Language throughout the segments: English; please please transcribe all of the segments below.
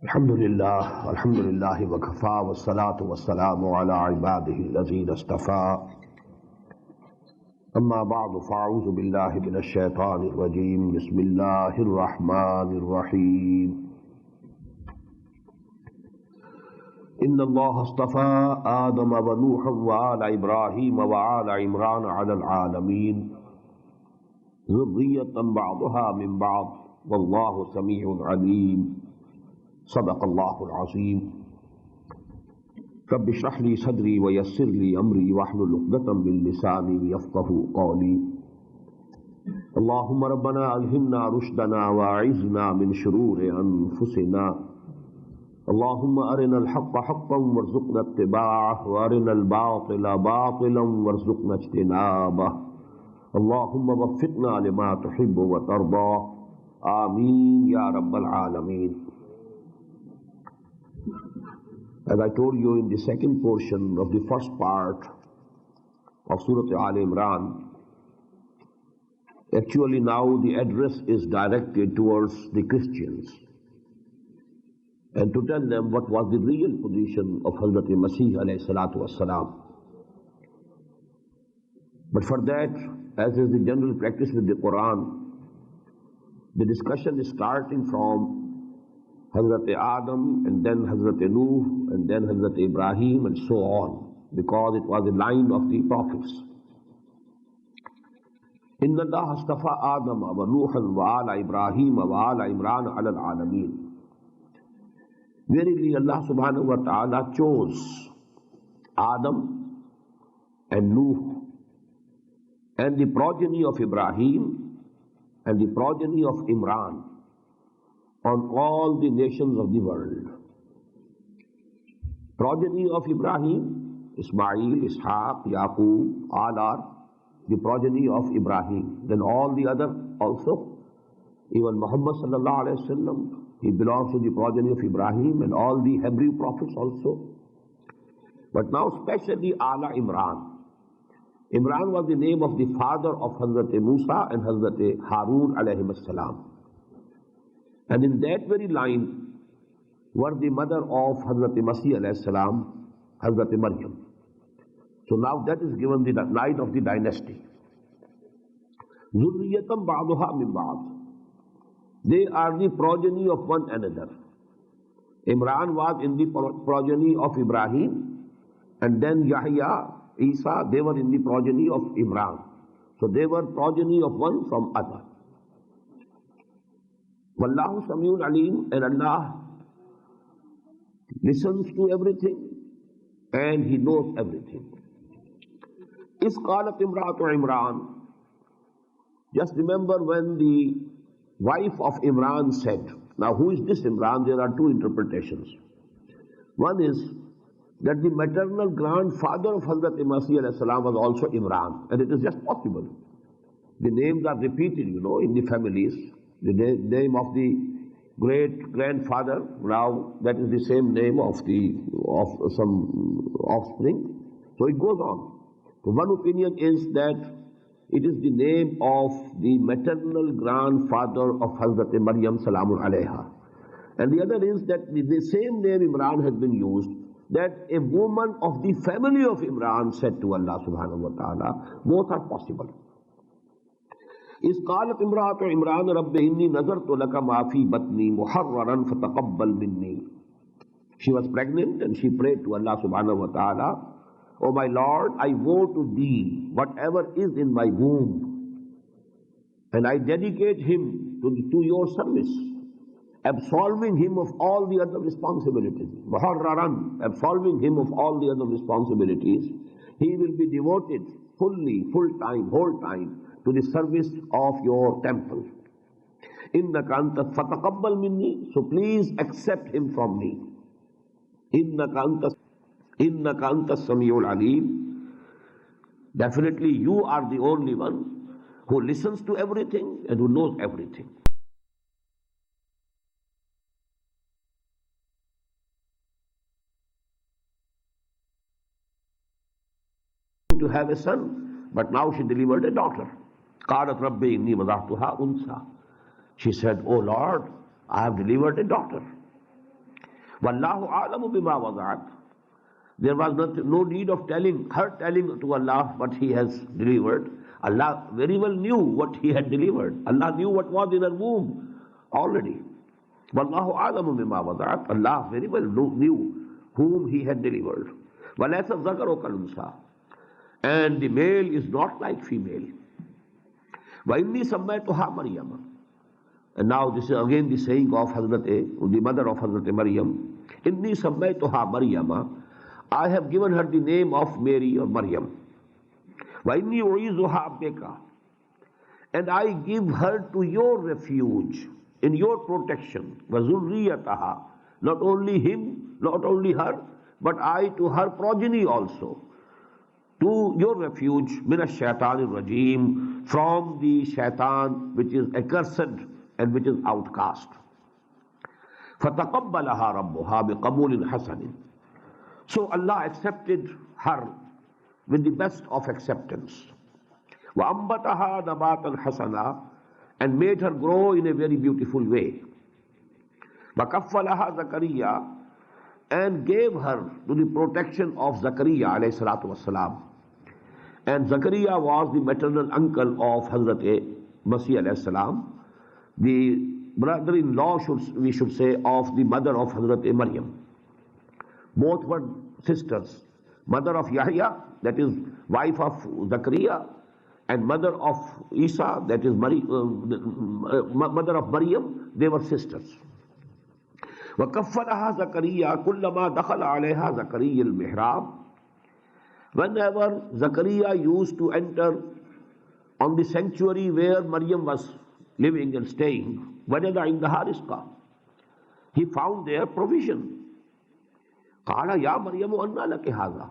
Alhamdulillah wa kafa wa salatu wa salamu ala ibadihi allazina istafa. Amma ba'du fa'udhu billahi minash shaitanir rajim. Bismillahir rahmanir rahim. Inna Allah astafa Adam wa Nuhan wa ala Ibrahim wa ala Imran ala al-alamin. Zurriyatan ba'duha min ba'd. Wallahu sami'un alim. صدق الله العظيم. رب اشرح لي صدري ويسر لي أمري واحلل عقدة من لساني يفقهوا قولي. اللهم ربنا ألهمنا رشدنا وأعذنا من شرور أنفسنا. اللهم أرنا الحق حقا وارزقنا اتباعه وأرنا الباطل باطلا وارزقنا اجتنابه. اللهم وفقنا لما تحب وترضى. آمين يا رب العالمين. As I told you in the second portion of the first part of Surah Al Imran, actually now the address is directed towards the Christians and to tell them what was the real position of Hazrat Masih alayhi salatu wassalam. But for that, as is the general practice with the Quran, the discussion is starting from Hazrat Adam and then Hazrat Nuh and then Hazrat Ibrahim and so on, because it was the line of the prophets. Inna Allah astafa Adam wa Nuhan wa ala Ibrahim wa ala Imran ala al-alamin. Verily Allah subhanahu wa ta'ala chose Adam and Nuh and the progeny of Ibrahim and the progeny of Imran on all the nations of the world. Progeny of Ibrahim, Ismail, Ishaq, Yaqub, all are the progeny of Ibrahim. Then all the other also, even Muhammad sallallahu alayhi wa sallam, he belongs to the progeny of Ibrahim, and all the Hebrew prophets also. But now especially Ala Imran. Imran was the name of the father of Hazrat Musa and Hazrat Harun alayhim as-salam. And in that very line were the mother of Hazrat Masih alayhi salam, Hazrat Maryam. So now that is given the line of the dynasty. Zurriyatam ba'duha min ba'd. They are the progeny of one another. Imran was in the progeny of Ibrahim, and then Yahya, Isa, they were in the progeny of Imran. So they were progeny of one from other. Wallahu Sami'un Alim, and Allah listens to everything and He knows everything. Is qalat imra'atu Imran. Just remember when the wife of Imran said, now who is this Imran? There are two interpretations. One is that the maternal grandfather of Hazrat Masih alayhi salam was also Imran, and it is just possible. The names are repeated, in the families. The name of the great grandfather, now that is the same name of some offspring. So it goes on. So one opinion is that it is the name of the maternal grandfather of Hazrat Maryam salamun alayha. And the other is that the same name Imran has been used, that a woman of the family of Imran said to Allah subhanahu wa ta'ala. Both are possible. Is qalat imra'atu Imran rabbi inni nazartu laka ma fi batni muharraran fataqabbal minni. She was pregnant and she prayed to Allah subhanahu wa ta'ala, O my Lord, I vow to thee whatever is in my womb, and I dedicate him to your service, absolving him of all the other responsibilities. Muharraran, absolving him of all the other responsibilities. He will be devoted fully, full time, whole time to the service of your temple. Innaka anta fataqabbal minni, so please accept him from me. Innaka anta sami'ul alim. Definitely you are the only one who listens to everything and who knows everything. To have a son, but now she delivered a daughter. Qalat rabbi inni wada'tuha unsa. She said, O Lord, I have delivered a daughter. Wallahu a'lamu bima wada'at. There was no need of telling to Allah what he has delivered. Allah very well knew what he had delivered. Allah knew what was in her womb already. Wallahu a'lamu bima wada'at. Allah very well knew whom he had delivered. وَلَيْسَ الذَّكَرُ كَالْأُنْثَى. And the male is not like female. وَإِنِّي سَمَّيْتُهَا مَرْيَمَ. And now this is again the saying of the mother of Hazrat Maryam. إِنِّي سَمَّيْتُهَا مَرْيَمَ. I have given her the name of Mary or Maryam. وَإِنِّي أُعِيذُهَا بِكَ. And I give her to your refuge, in your protection. وَذُرِّيَّتَهَا. Not only him, not only her, but I to her progeny also. To your refuge, min ash-shaytan al-rajim, from the shaitan which is accursed and which is outcast. فَتَقَبَّلَهَا رَبُّهَا بِقَبُولٍ حَسَنٍ. So Allah accepted her with the best of acceptance. وَأَنْبَتَهَا نَبَاتًا حَسَنًا. And made her grow in a very beautiful way. وَكَفَّلَهَا زَكَرِيَّا. And gave her to the protection of Zakaria alayhi salatu wasalam. And Zakaria was the maternal uncle of Hazrat Masih alayhi salam, the brother-in-law, we should say, of the mother of Hazrat Maryam. Both were sisters. Mother of Yahya, that is wife of Zakaria, and mother of Isa, that is mother of Maryam, they were sisters. وَكَفَّلَهَا زَكَرِيَّا كُلَّمَا دَخَلَ عَلَيْهَا زَكَرِيَّ الْمِحْرَابِ. Whenever Zakaria used to enter on the sanctuary where Maryam was living and staying, وَجَدَ عِنْدَهَا رِزْقًا. He found there provision. قَالَ يَا مَرْيَمُ أَنَّى لَكِ هَذَا.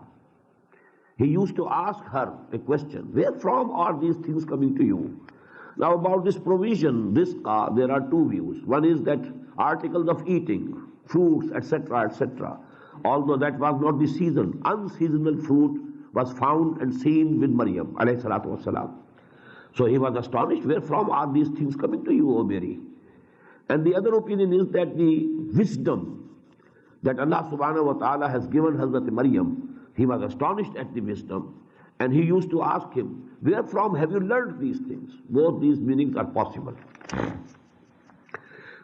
He used to ask her a question, where from are these things coming to you? Now about this provision, rizqa, there are two views. One is that articles of eating, fruits, etc., etc. Although that was not the season, unseasonal fruit was found and seen with Maryam alayhi salatu wasalam. So he was astonished, where from are these things coming to you, O Mary? And the other opinion is that the wisdom that Allah subhanahu wa ta'ala has given Hazrat Maryam, he was astonished at the wisdom. And he used to ask him, where from have you learned these things? Both these meanings are possible.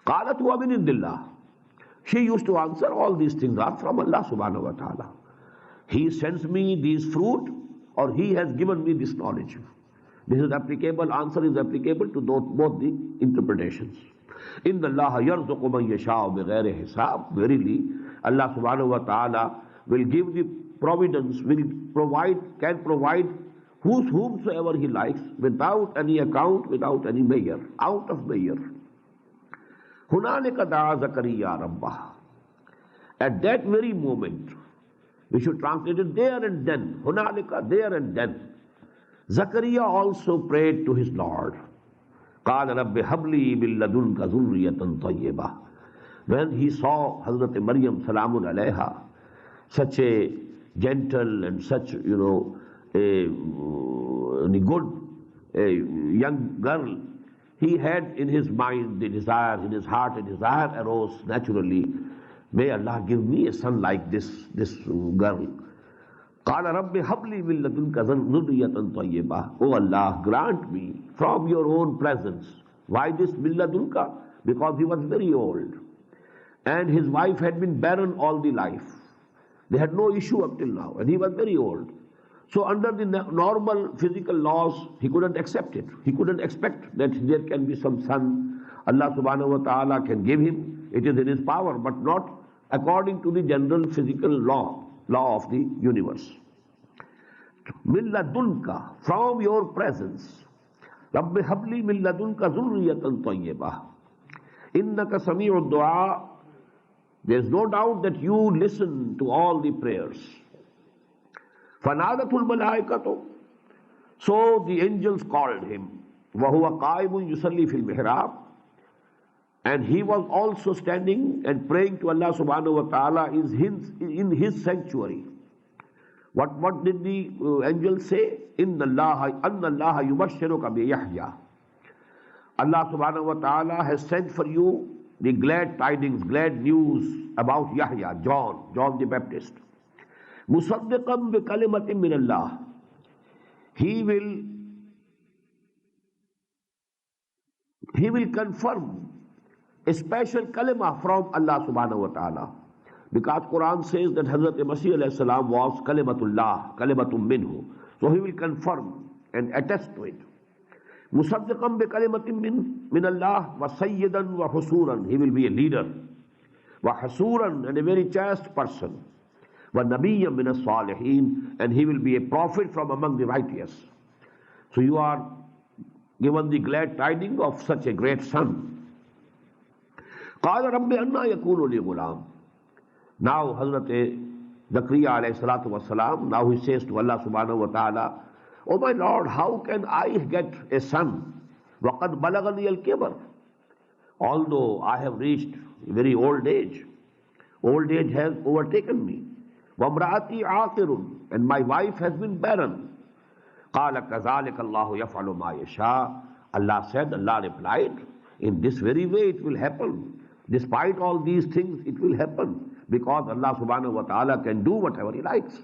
قَالَتْ وَمِنْ عِنْدِ اللَّهِ. She used to answer, all these things are from Allah subhanahu wa ta'ala. He sends me these fruit, or He has given me this knowledge. This is applicable, answer is applicable to both the interpretations. illALLAH يَرْزُقُ مَنْ يَشَاءُ بِغَيْرِ حِسَابٍ. Verily, Allah subhanahu wa ta'ala will give the providence, can provide whomsoever He likes, without any account, without any measure, out of measure. هُنَالِكَ دَعَا زَكَرِيَّا رَبَّهُ. At that very moment, we should translate it there and then. هُنَالِكَ, there and then. Zakaria also prayed to his Lord. قَالَ رَبِّ هَبْ لِي مِن لَّدُنْكَ ذُرِّيَّةً طَيِّبَةً. When he saw Hazrat Maryam salamun alayha, such a gentle and such, a good young girl, he had in his mind the desire, in his heart a desire arose naturally, may Allah give me a son like this girl. قَالَ رَبِّ هَبْ لِي مِن لَّدُنْكَ ذُرِّيَّةً طَيِّبَةً. Oh Allah, grant me from your own presence. Why this min ladunka? Because he was very old. And his wife had been barren all the life. They had no issue up till now. And he was very old. So under the normal physical laws, he couldn't accept it. He couldn't expect that there can be some son. Allah subhanahu wa ta'ala can give him. It is in his power, but not according to the general physical law of the universe. Min ladunka, from your presence. Rabbi habli min ladunka zurriyatan tayyibah. Innaka sami'ud du'a. There is no doubt that you listen to all the prayers. Fanadatul malaikatu. So the angels called him. وَهُوَ قَائِمٌ يُصَلِّي فِي الْمِحْرَابِ. And he was also standing and praying to Allah subhanahu wa ta'ala in his sanctuary. What did the angel say? illALLAH yubashshiruka bi Yahya. Allah subhanahu wa ta'ala has sent for you the glad tidings, glad news about Yahya, John the Baptist. Musaddiqan bi kalimatin min Allah. He will confirm a special kalima from Allah subhanahu wa ta'ala. Because Quran says that Hazrat Masih alayhi salam was kalimatullah, kalimatum minhu. So he will confirm and attest to it. Musaddiqan bi kalimatin min Allah wa sayyidan wa husuran. He will be a leader. Wa hasuran, and a very chaste person. Wa nabiyyan min as-salihin, and he will be a prophet from among the righteous. So you are given the glad tidings of such a great son. قال رب أنى يكون لي غلام. Now Hazrat Zakaria alayhi salatu wasalam, now he says to Allah subhanahu wa ta'ala, oh my Lord, how can I get a son? وَقَدْ بَلَغَنِيَ الْكِبَرُ. Although I have reached very old age has overtaken me. وَامْرَأَتِي عَاقِرٌ, and my wife has been barren. قَالَ كَذَلِكَ اللَّهُ يَفْعَلُ مَا يَشَاءُ. Allah replied, in this very way it will happen. Despite all these things, it will happen. Because Allah subhanahu wa ta'ala can do whatever He likes.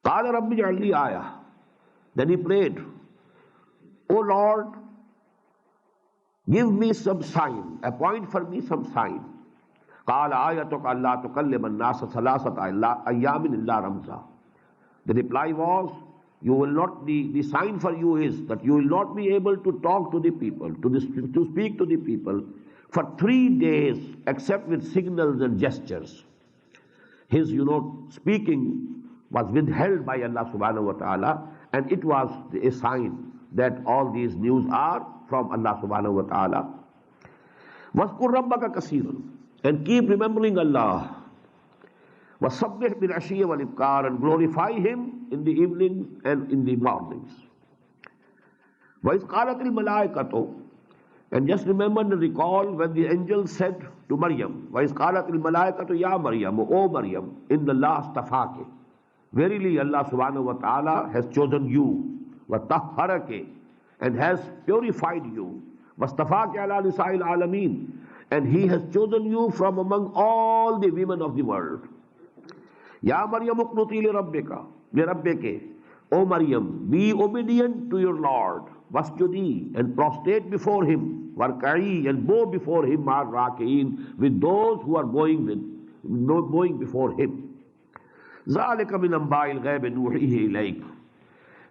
قَالَ رَبِّ اجْعَلْ لِي آيَةً. Then he prayed, O Lord, give me some sign, appoint for me some sign. قَالَ آيَتُكَ أَلَّا تُكَلِّمَ النَّاسَ ثَلَاثَةَ أَيَّامٍ إِلَّا رَمْزًا. The reply was, the sign for you is that you will not be able to talk to the people, to speak to the people for 3 days except with signals and gestures. His, speaking was withheld by Allah subhanahu wa ta'ala, and it was a sign that all these news are from Allah subhanahu wa ta'ala. وَاذْكُرْ رَبَّكَ كَثِيرًا, and keep remembering Allah. وَصَبِّحْ بِالْعَشِيِّ وَالْإِبْكَارِ, and glorify Him in the evening and in the mornings. وَإِذْ قَالَتِ الْمَلَائِكَةُ, and just remember and recall when the angel said to Maryam, وَإِذْ قَالَتِ الْمَلَائِكَةُ يَا مَرْيَمُ, O Maryam, illALLAH asṭafāki. Verily Allah subhanahu wa ta'ala has chosen you, وَطَهَّرَكِ, and has purified you, وَاسْتَفَاكِ عَلَى نِسَاءِ الْعَالَمِينَ, and He has chosen you from among all the women of the world. Ya Maryam uqnuti lirabbiki, O Maryam, be obedient to your Lord, wasjudi, and prostrate before Him, warka'i, and bow before Him, ma'ar raki'in, with those who are going before Him. ذَلِكَ مِنْ أَنْبَاءِ الْغَيْبِ نُوحِيهِ إِلَيْكَ.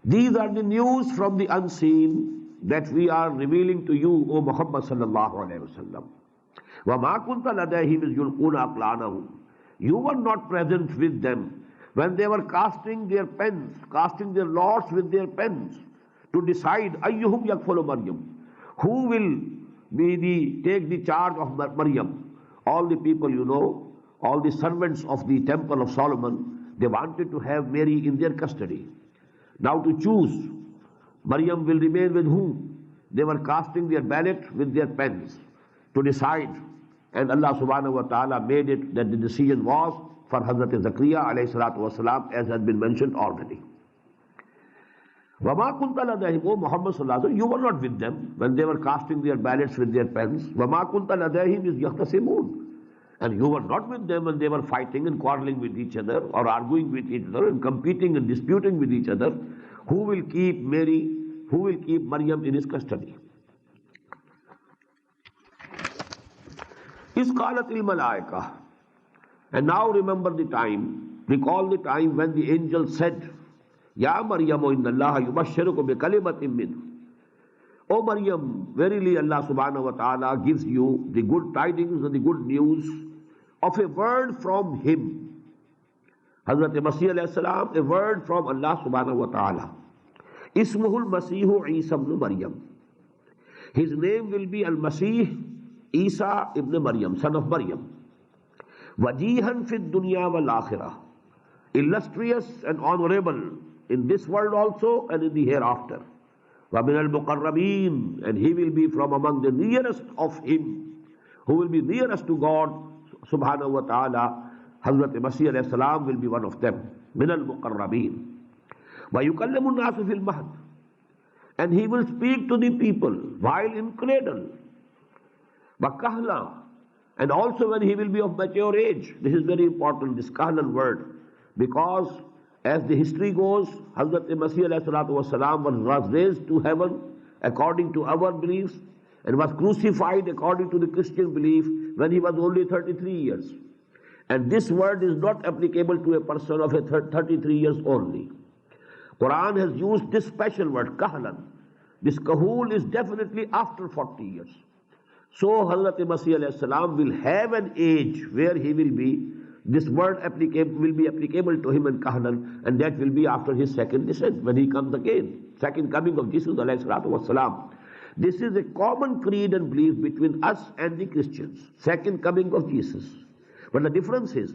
These are the news from the unseen that we are revealing to you, O Muhammad sallallahu alayhi wa sallam. وَمَا كُنْتَ لَدَيْهِمْ إِذْ يُلْقُونَ أَقْلَامَهُمْ. You were not present with them when they were casting their lots with their pens to decide ayyuhum yakfulu Maryam, who will take the charge of Maryam. All the people, all the servants of the temple of Solomon, they wanted to have Mary in their custody. Now to choose, Maryam will remain with whom? They were casting their ballot with their pens to decide. And Allah subhanahu wa ta'ala made it that the decision was for Hazrat Zakaria alayhi salatu wasalam, as has been mentioned already. وَمَا كُنْتَ لَدَيْهِمْ, O Muhammad sallallahu alayhi wa sallam, you were not with them when they were casting their ballots with their pens. وَمَا كُنْتَ لَدَيْهِمْ إِذْ يَخْتَصِمُونَ, and you were not with them when they were fighting and quarreling with each other, or arguing with each other, and competing and disputing with each other, who will keep Maryam in his custody. إِذْ قَالَتِ الْمَلَائِكَةُ, and now remember the time, recall the time when the angel said, Ya Maryam, innALLAH yubashshiruka bi kalimatin minhu. O Maryam, verily Allah subhanahu wa ta'ala gives you the good tidings and the good news of a word from Him. Hazrat Masih alayhi salam, a word from Allah subhanahu wa ta'ala. Ismuhul Masihu Isa ibn Maryam. His name will be Al-Masih Isa ibn Maryam, son of Maryam. Wajihan fid dunya wal akhirah, illustrious and honorable in this world also and in the hereafter. Wa min al-muqarrabin, and he will be from among the nearest of Him, who will be nearest to God subhanahu wa ta'ala. Hazrat Masih alayhi salam will be one of them. Min al-muqarrabin. Wa yukallamu an-nasu fil mahd, and he will speak to the people while in cradle. Wakahla. And also when he will be of mature age. This is very important, this kahlan word. Because as the history goes, Hazrat Masih alayhi salatu wasalam was raised to heaven according to our beliefs and was crucified according to the Christian belief when he was only 33 years. And this word is not applicable to a person of a 33 years only. Quran has used this special word, kahlan. This kahul is definitely after 40 years. So Hazrat Masih alayhi salam will have an age where he will be, this word will be applicable to him in kahlan, and that will be after his second descent, when he comes again. Second coming of Jesus alayhi salatu wasalam. This is a common creed and belief between us and the Christians. Second coming of Jesus. But the difference is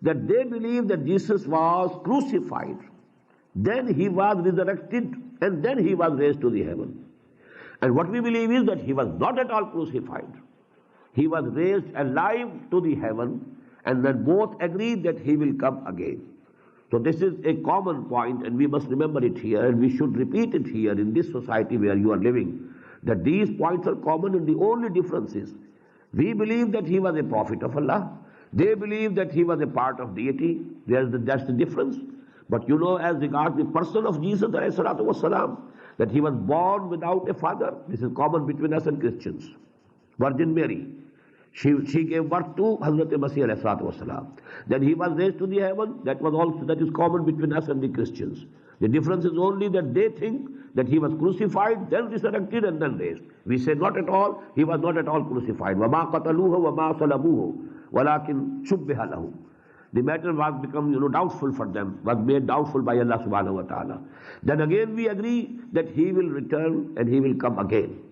that they believe that Jesus was crucified, then he was resurrected, and then he was raised to the heaven. And what we believe is that he was not at all crucified. He was raised alive to the heaven, and then both agree that he will come again. So this is a common point, and we must remember it here, and we should repeat it here in this society where you are living, that these points are common, and the only difference is we believe that he was a prophet of Allah. They believe that he was a part of deity. That's the difference. But you know, as regards the person of Jesus ﷺ, that he was born without a father. This is common between us and Christians. Virgin Mary, she gave birth to Hazrat Masih ﷺ. Then he was raised to the heaven. That is common between us and the Christians. The difference is only that they think that he was crucified, then resurrected, and then raised. We say not at all. He was not at all crucified. وَمَا قَتَلُوهُ وَمَا صَلَبُوهُ وَلَكِنْ شُبِّهَ لَهُ. The matter was become doubtful for them, was made doubtful by Allah subhanahu wa ta'ala. Then again we agree that he will return and he will come again.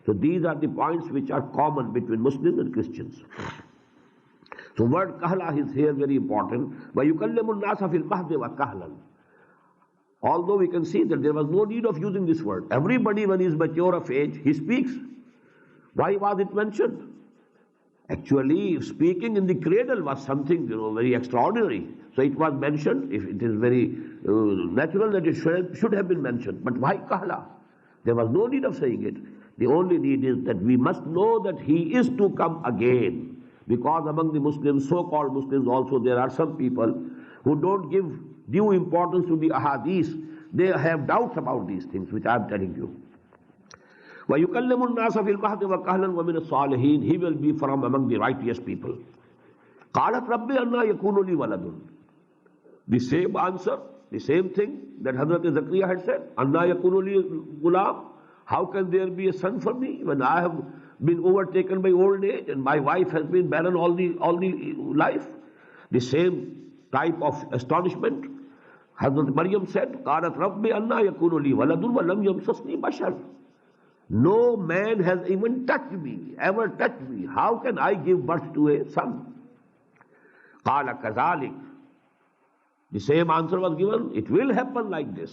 So these are the points which are common between Muslims and Christians. So word kahla is here very important. وَيُكَلِّمُ النَّاسَ فِي الْمَهْدِ وَكَهْلًا. Although we can see that there was no need of using this word. Everybody when he is mature of age, he speaks. Why was it mentioned? Actually, speaking in the cradle was something very extraordinary. So it was mentioned. If it is very natural that it should have been mentioned. But why kahla? There was no need of saying it. The only need is that we must know that he is to come again. Because among the Muslims, so-called Muslims also, there are some people who don't give due importance to the ahadith. They have doubts about these things, which I am telling you. وَيُكَلِّمُ النَّاسَ فِي الْمَهْدِ وَكَهْلًا وَمِنَ الصَّالِحِينَ. He will be from among the righteous people. قَالَتْ رَبِّ أَنَّا يَكُونُ لِي وَلَدٌ. The same answer, the same thing that Hazrat Zakaria had said. أَنَّا يَكُونُ لِي غُلَامٌ. How can there be a son for me when I have been overtaken by old age and my wife has been barren all the life? The same type of astonishment. Hazrat Maryam said, قَالَتْ رَبِّ أَنَّا يَكُونُ لِي وَلَدٌ وَلَمْ يَمْسَسْنِي بَشَرٌ. No man has even touched me, ever touched me. How can I give birth to a son? قَالَ كَذَلِكَ. The same answer was given. It will happen like this.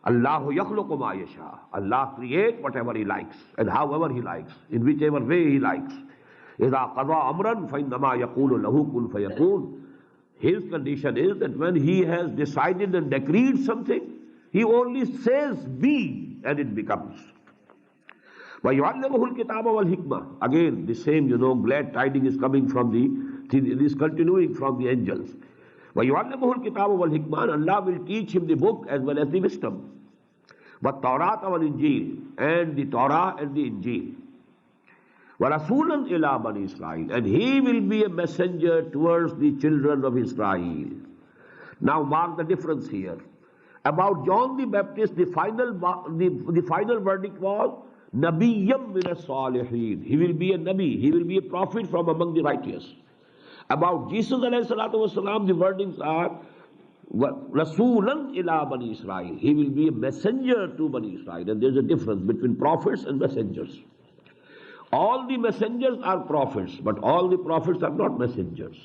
Allahu yakhluqu ma yasha. Allah creates whatever He likes and however He likes, in whichever way He likes. إِذَا قَضَى أَمْرًا فَإِنَّمَا يَقُولُ لَهُ كُنْ فَيَكُونُ. His condition is that when He has decided and decreed something, He only says be, and it becomes. وَيُعَلِّمُهُ الْكِتَابَ وَالْحِكْمَةِ. Again, the same, glad tidings is coming from it is continuing from the angels. وَيُعَلِّمُهُ الْكِتَابَ وَالْحِكْمَةِ. Allah will teach him the book as well as the wisdom. وَالتَّوْرَاةَ وَالْإِنْجِيلِ. And the Torah and the Injil. وَرَسُولًا إِلَىٰ بَنِي إِسْرَائِيلِ. And he will be a messenger towards the children of Israel. Now mark the difference here. About John the Baptist, the final verdict was, Nabiyyam min as-salihin. He will be a Nabi, he will be a prophet from among the righteous. About Jesus alayhi salatu wasalam, the wordings are Rasulan ila Bani Israel. He will be a messenger to Bani Israel. And there's a difference between prophets and messengers. All the messengers are prophets, but all the prophets are not messengers.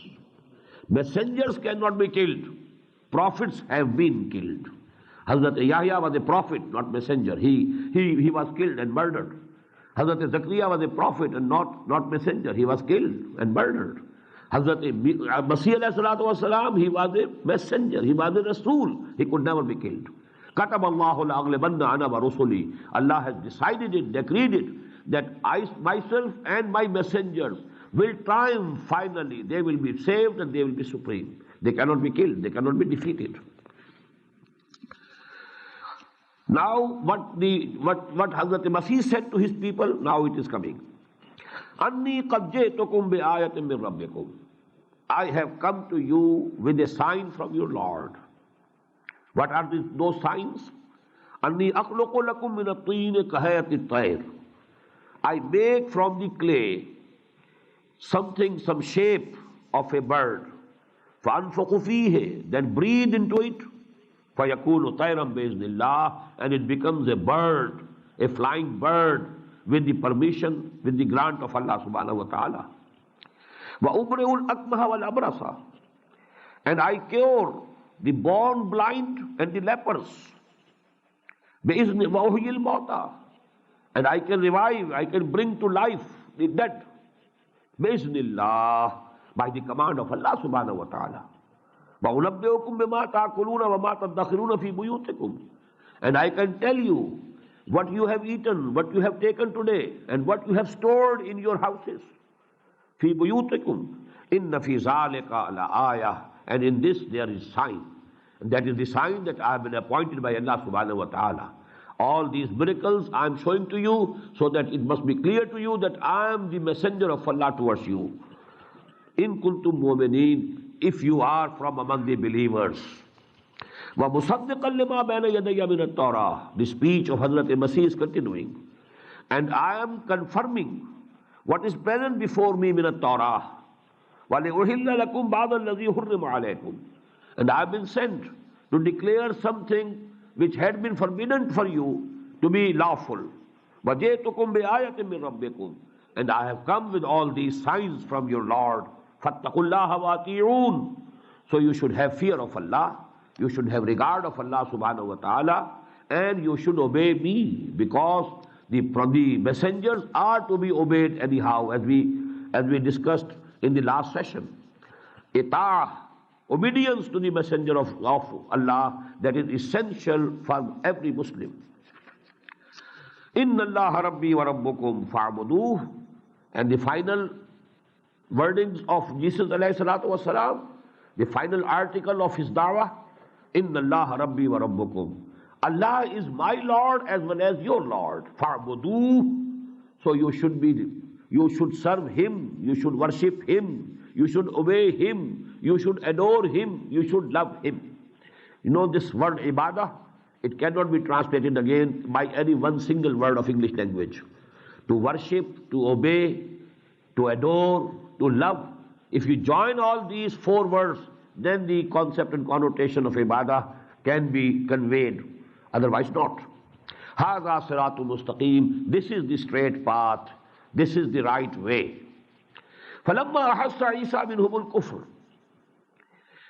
Messengers cannot be killed. Prophets have been killed. Hazrat Yahya was a prophet, not messenger. He was killed and murdered. Hazrat Zakaria was a prophet and not messenger. He was killed and murdered. Hazrat Masih alayhi salatu wasalam, he was a messenger. He was a Rasul. He could never be killed. كَتَبَ اللَّهُ لَأَغْلِبَنَّ أَنَا وَرُسُلِي. Allah has decided it, decreed it, that I myself and my messengers will triumph finally. They will be saved and they will be supreme. They cannot be killed, they cannot be defeated. Now what Hazrat Masih said to his people, now it is coming. Anni qad ji'tukum bi ayatin min rabbikum. I have come to you with a sign from your Lord. What are those signs? Anni akhluqu lakum min at-tin kahayati at-tayr. I make from the clay something, some shape of a bird. فَأَنْفُقُ فِيهِ, then breathe into it. فَيَكُونُ طَيْرًا بِإِذْنِ اللَّهِ, and it becomes a bird, a flying bird, with the permission, with the grant of Allah subhanahu wa ta'ala. وَأُبْرِئُ الْأَكْمَهَ وَالْأَبْرَصَ, and I cure the born blind and the lepers. بِإِذْنِ وَأُحْيِي الْمَوْتَى, and I can revive, I can bring to life the dead. بِإِذْنِ اللَّهِ, by the command of Allah subhanahu wa ta'ala. وَأُنَبِّئُكُم بِمَا تَأْكُلُونَ وَمَا تَدَّخِرُونَ فِي بُيُوتِكُمْ, and I can tell you what you have eaten, what you have taken today, and what you have stored in your houses. فِي بُيُوتِكُمْ إِنَّ فِي ذَلِكَ لَآيَةً, and in this there is sign. And that is the sign that I have been appointed by Allah subhanahu wa ta'ala. All these miracles I am showing to you so that it must be clear to you that I am the messenger of Allah towards you. In kuntum mu'mineen, if you are from among the believers. وَمُصَدِّقًا لِمَا بَيْنَ يَدَيَّ مِنَ التَّوْرَاةِ, the speech of Hazrat Masih is continuing. And I am confirming what is present before me min at-Torah. وَلِأُحِلَّ لَكُمْ بَعْضَ الَّذِي حُرِّمَ عَلَيْكُمْ, and I have been sent to declare something which had been forbidden for you to be lawful. وَجِئْتُكُمْ بِآيَةٍ مِّن رَبِّكُمْ, and I have come with all these signs from your Lord. فَاتَّقُوا اللَّهَ وَأَطِيعُونَ, so you should have fear of Allah, you should have regard of Allah subhanahu wa ta'ala, and you should obey me, because the messengers are to be obeyed anyhow, as we discussed in the last session. Ita'ah, obedience to the messenger of Allah, that is essential for every Muslim. illALLAH Rabbi wa Rabbukum fa'buduh, and the final wordings of Jesus alayhi salatu wasalam, the final article of his da'wah, illALLAH Rabbi wa Rabbukum. Allah is my Lord as well as your Lord. Fa'buduh, so you should serve Him, you should worship Him, you should obey Him, you should adore Him, you should love Him. You know this word ibadah, it cannot be translated again by any one single word of English language. To worship, to obey, to adore, to love. If you join all these four words, then the concept and connotation of ibadah can be conveyed, otherwise not. Hadha siratul mustaqim, this is the straight path, this is the right way. فَلَمَّا أَحَسَّ عِيسَى مِنْهُمُ الْكُفْرِ,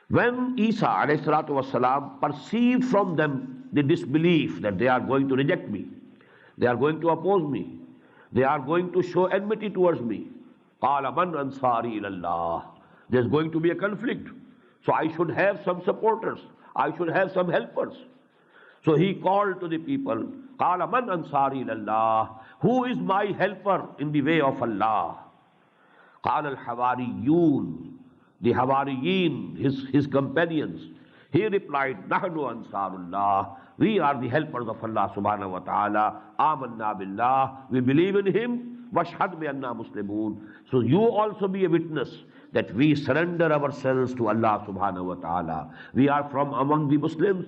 when Isa alayhi salatu wasalam perceived from them the disbelief, that they are going to reject me, they are going to oppose me, they are going to show enmity towards me, قَالَ مَنْ أَنْصَارِي إِلَى, there's going to be a conflict, so I should have some supporters, I should have some helpers. So he called to the people, قَالَ مَنْ أَنْصَارِي إِلَى, who is my helper in the way of Allah? قَالَ الْحَوَارِيُّونَ, the Hawariyin, his companions. He replied, نَحْنُ أَنْصَارُ اللَّهِ, we are the helpers of Allah subhanahu wa ta'ala. آمَنَّا بِاللَّهِ, we believe in Him. وَاشْهَدْ بِأَنَّا مُسْلِمُونَ, so you also be a witness that we surrender ourselves to Allah subhanahu wa ta'ala. We are from among the Muslims,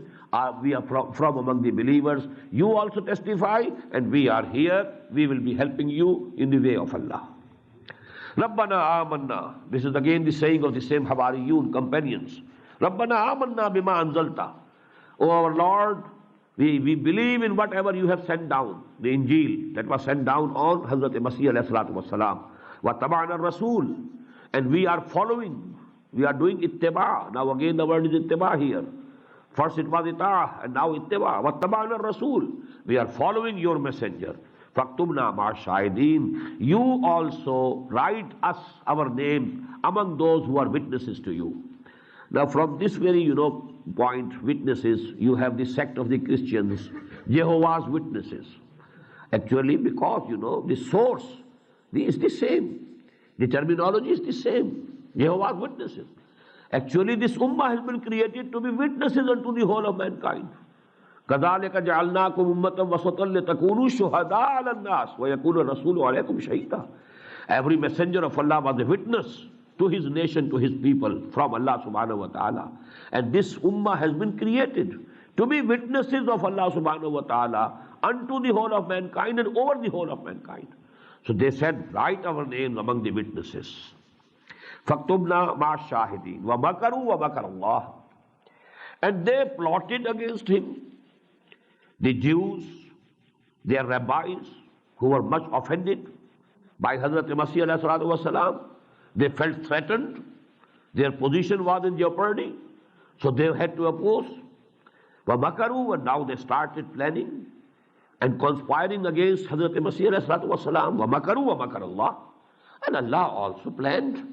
we are from among the believers. You also testify, and we are here, we will be helping you in the way of Allah. Rabbana amanna, this is again the saying of the same Hawariyun companions. Rabbana amanna bima anzalta, O our Lord, we believe in whatever you have sent down, the Injil that was sent down on Hazrat Masih alayhi salatu wassalam. Wa taba'na rasul, and we are following, we are doing ittiba. Now again the word is ittiba here. First it was ita'ah, and now ittiba. Wa taba'na rasul, we are following your messenger. Faktubna ma shahidin, you also write us, our names, among those who are witnesses to you. Now from this very, point, witnesses, you have the sect of the Christians, Jehovah's Witnesses. Actually, because, the source is the same. The terminology is the same. Jehovah's Witnesses. Actually, this ummah has been created to be witnesses unto the whole of mankind. كَذَلِكَ جَعَلْنَاكُمْ أُمَّةً وَسَطًا لِتَكُونُوا شُهَدَاءَ عَلَى النَّاسِ وَيَكُونَ الرَّسُولُ عَلَيْكُمْ شَهِيدًا. Every messenger of Allah was a witness to his nation, to his people, from Allah subhanahu wa ta'ala. And this ummah has been created to be witnesses of Allah subhanahu wa ta'ala unto the whole of mankind and over the whole of mankind. So they said, write our names among the witnesses. فَاكْتُبْنَا مَعَ الشَّاهِدِينَ وَمَكَرُوا وَمَكَرَ اللَّهُ. And they plotted against him. The Jews, their rabbis, who were much offended by Hazrat Masih alayhi salatu wasalam, they felt threatened. Their position was in jeopardy. So they had to oppose. وَمَكَرُوا. And now they started planning and conspiring against Hazrat Masih alayhi salatu wasalam. وَمَكَرُوا وَمَكَرَ اللَّهُ. And Allah also planned.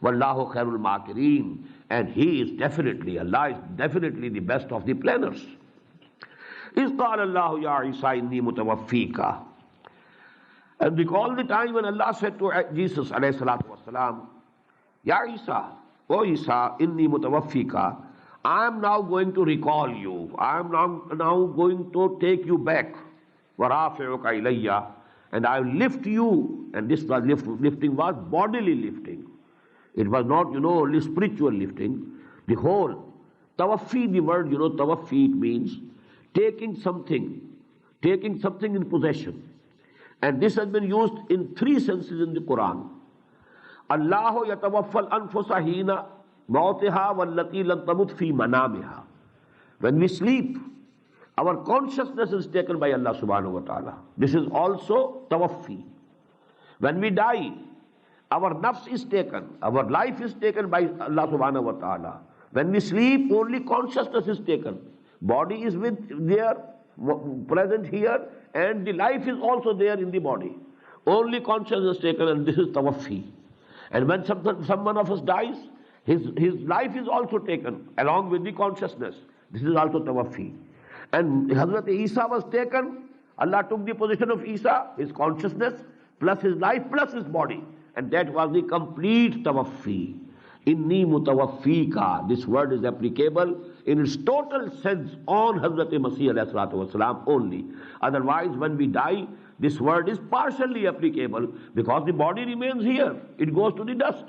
وَاللَّهُ خَيْرُ الْمَاكِرِينَ. And He is definitely, Allah is definitely the best of the planners. إِذْ قَالَ اللَّهُ يَا عِيسَى إِنِّي مُتَوَفِّيكَ. And recall the time when Allah said to Jesus alayhi salatu wasalam, Ya Isa, O Isa, inni mutawaffika, I am now going to recall you. I am now going to take you back. وَرَافِعُكَ إِلَيَّ. And I will lift you. And this was lifting was bodily lifting. It was not, only spiritual lifting. The whole. Tawaffi, the word, tawaffi, it means taking something in possession. And this has been used in three senses in the Quran. Allahu yatawaffal anfusa hina mautiha wallati lam tamut fi manamiha. When we sleep, our consciousness is taken by Allah subhanahu wa ta'ala. This is also tawaffi. When we die, our nafs is taken, our life is taken by Allah subhanahu wa ta'ala. When we sleep, only consciousness is taken. Body is present here, and the life is also there in the body. Only consciousness is taken, and this is tawaffi. And when someone of us dies, his life is also taken along with the consciousness. This is also tawaffi. And Hazrat Isa was taken. Allah took the position of Isa, his consciousness, plus his life, plus his body. And that was the complete tawaffi. Inni mutawaffika. This word is applicable in its total sense on Hazrat Masih alayhi salatu wasalam only. Otherwise, when we die, this word is partially applicable because the body remains here. It goes to the dust.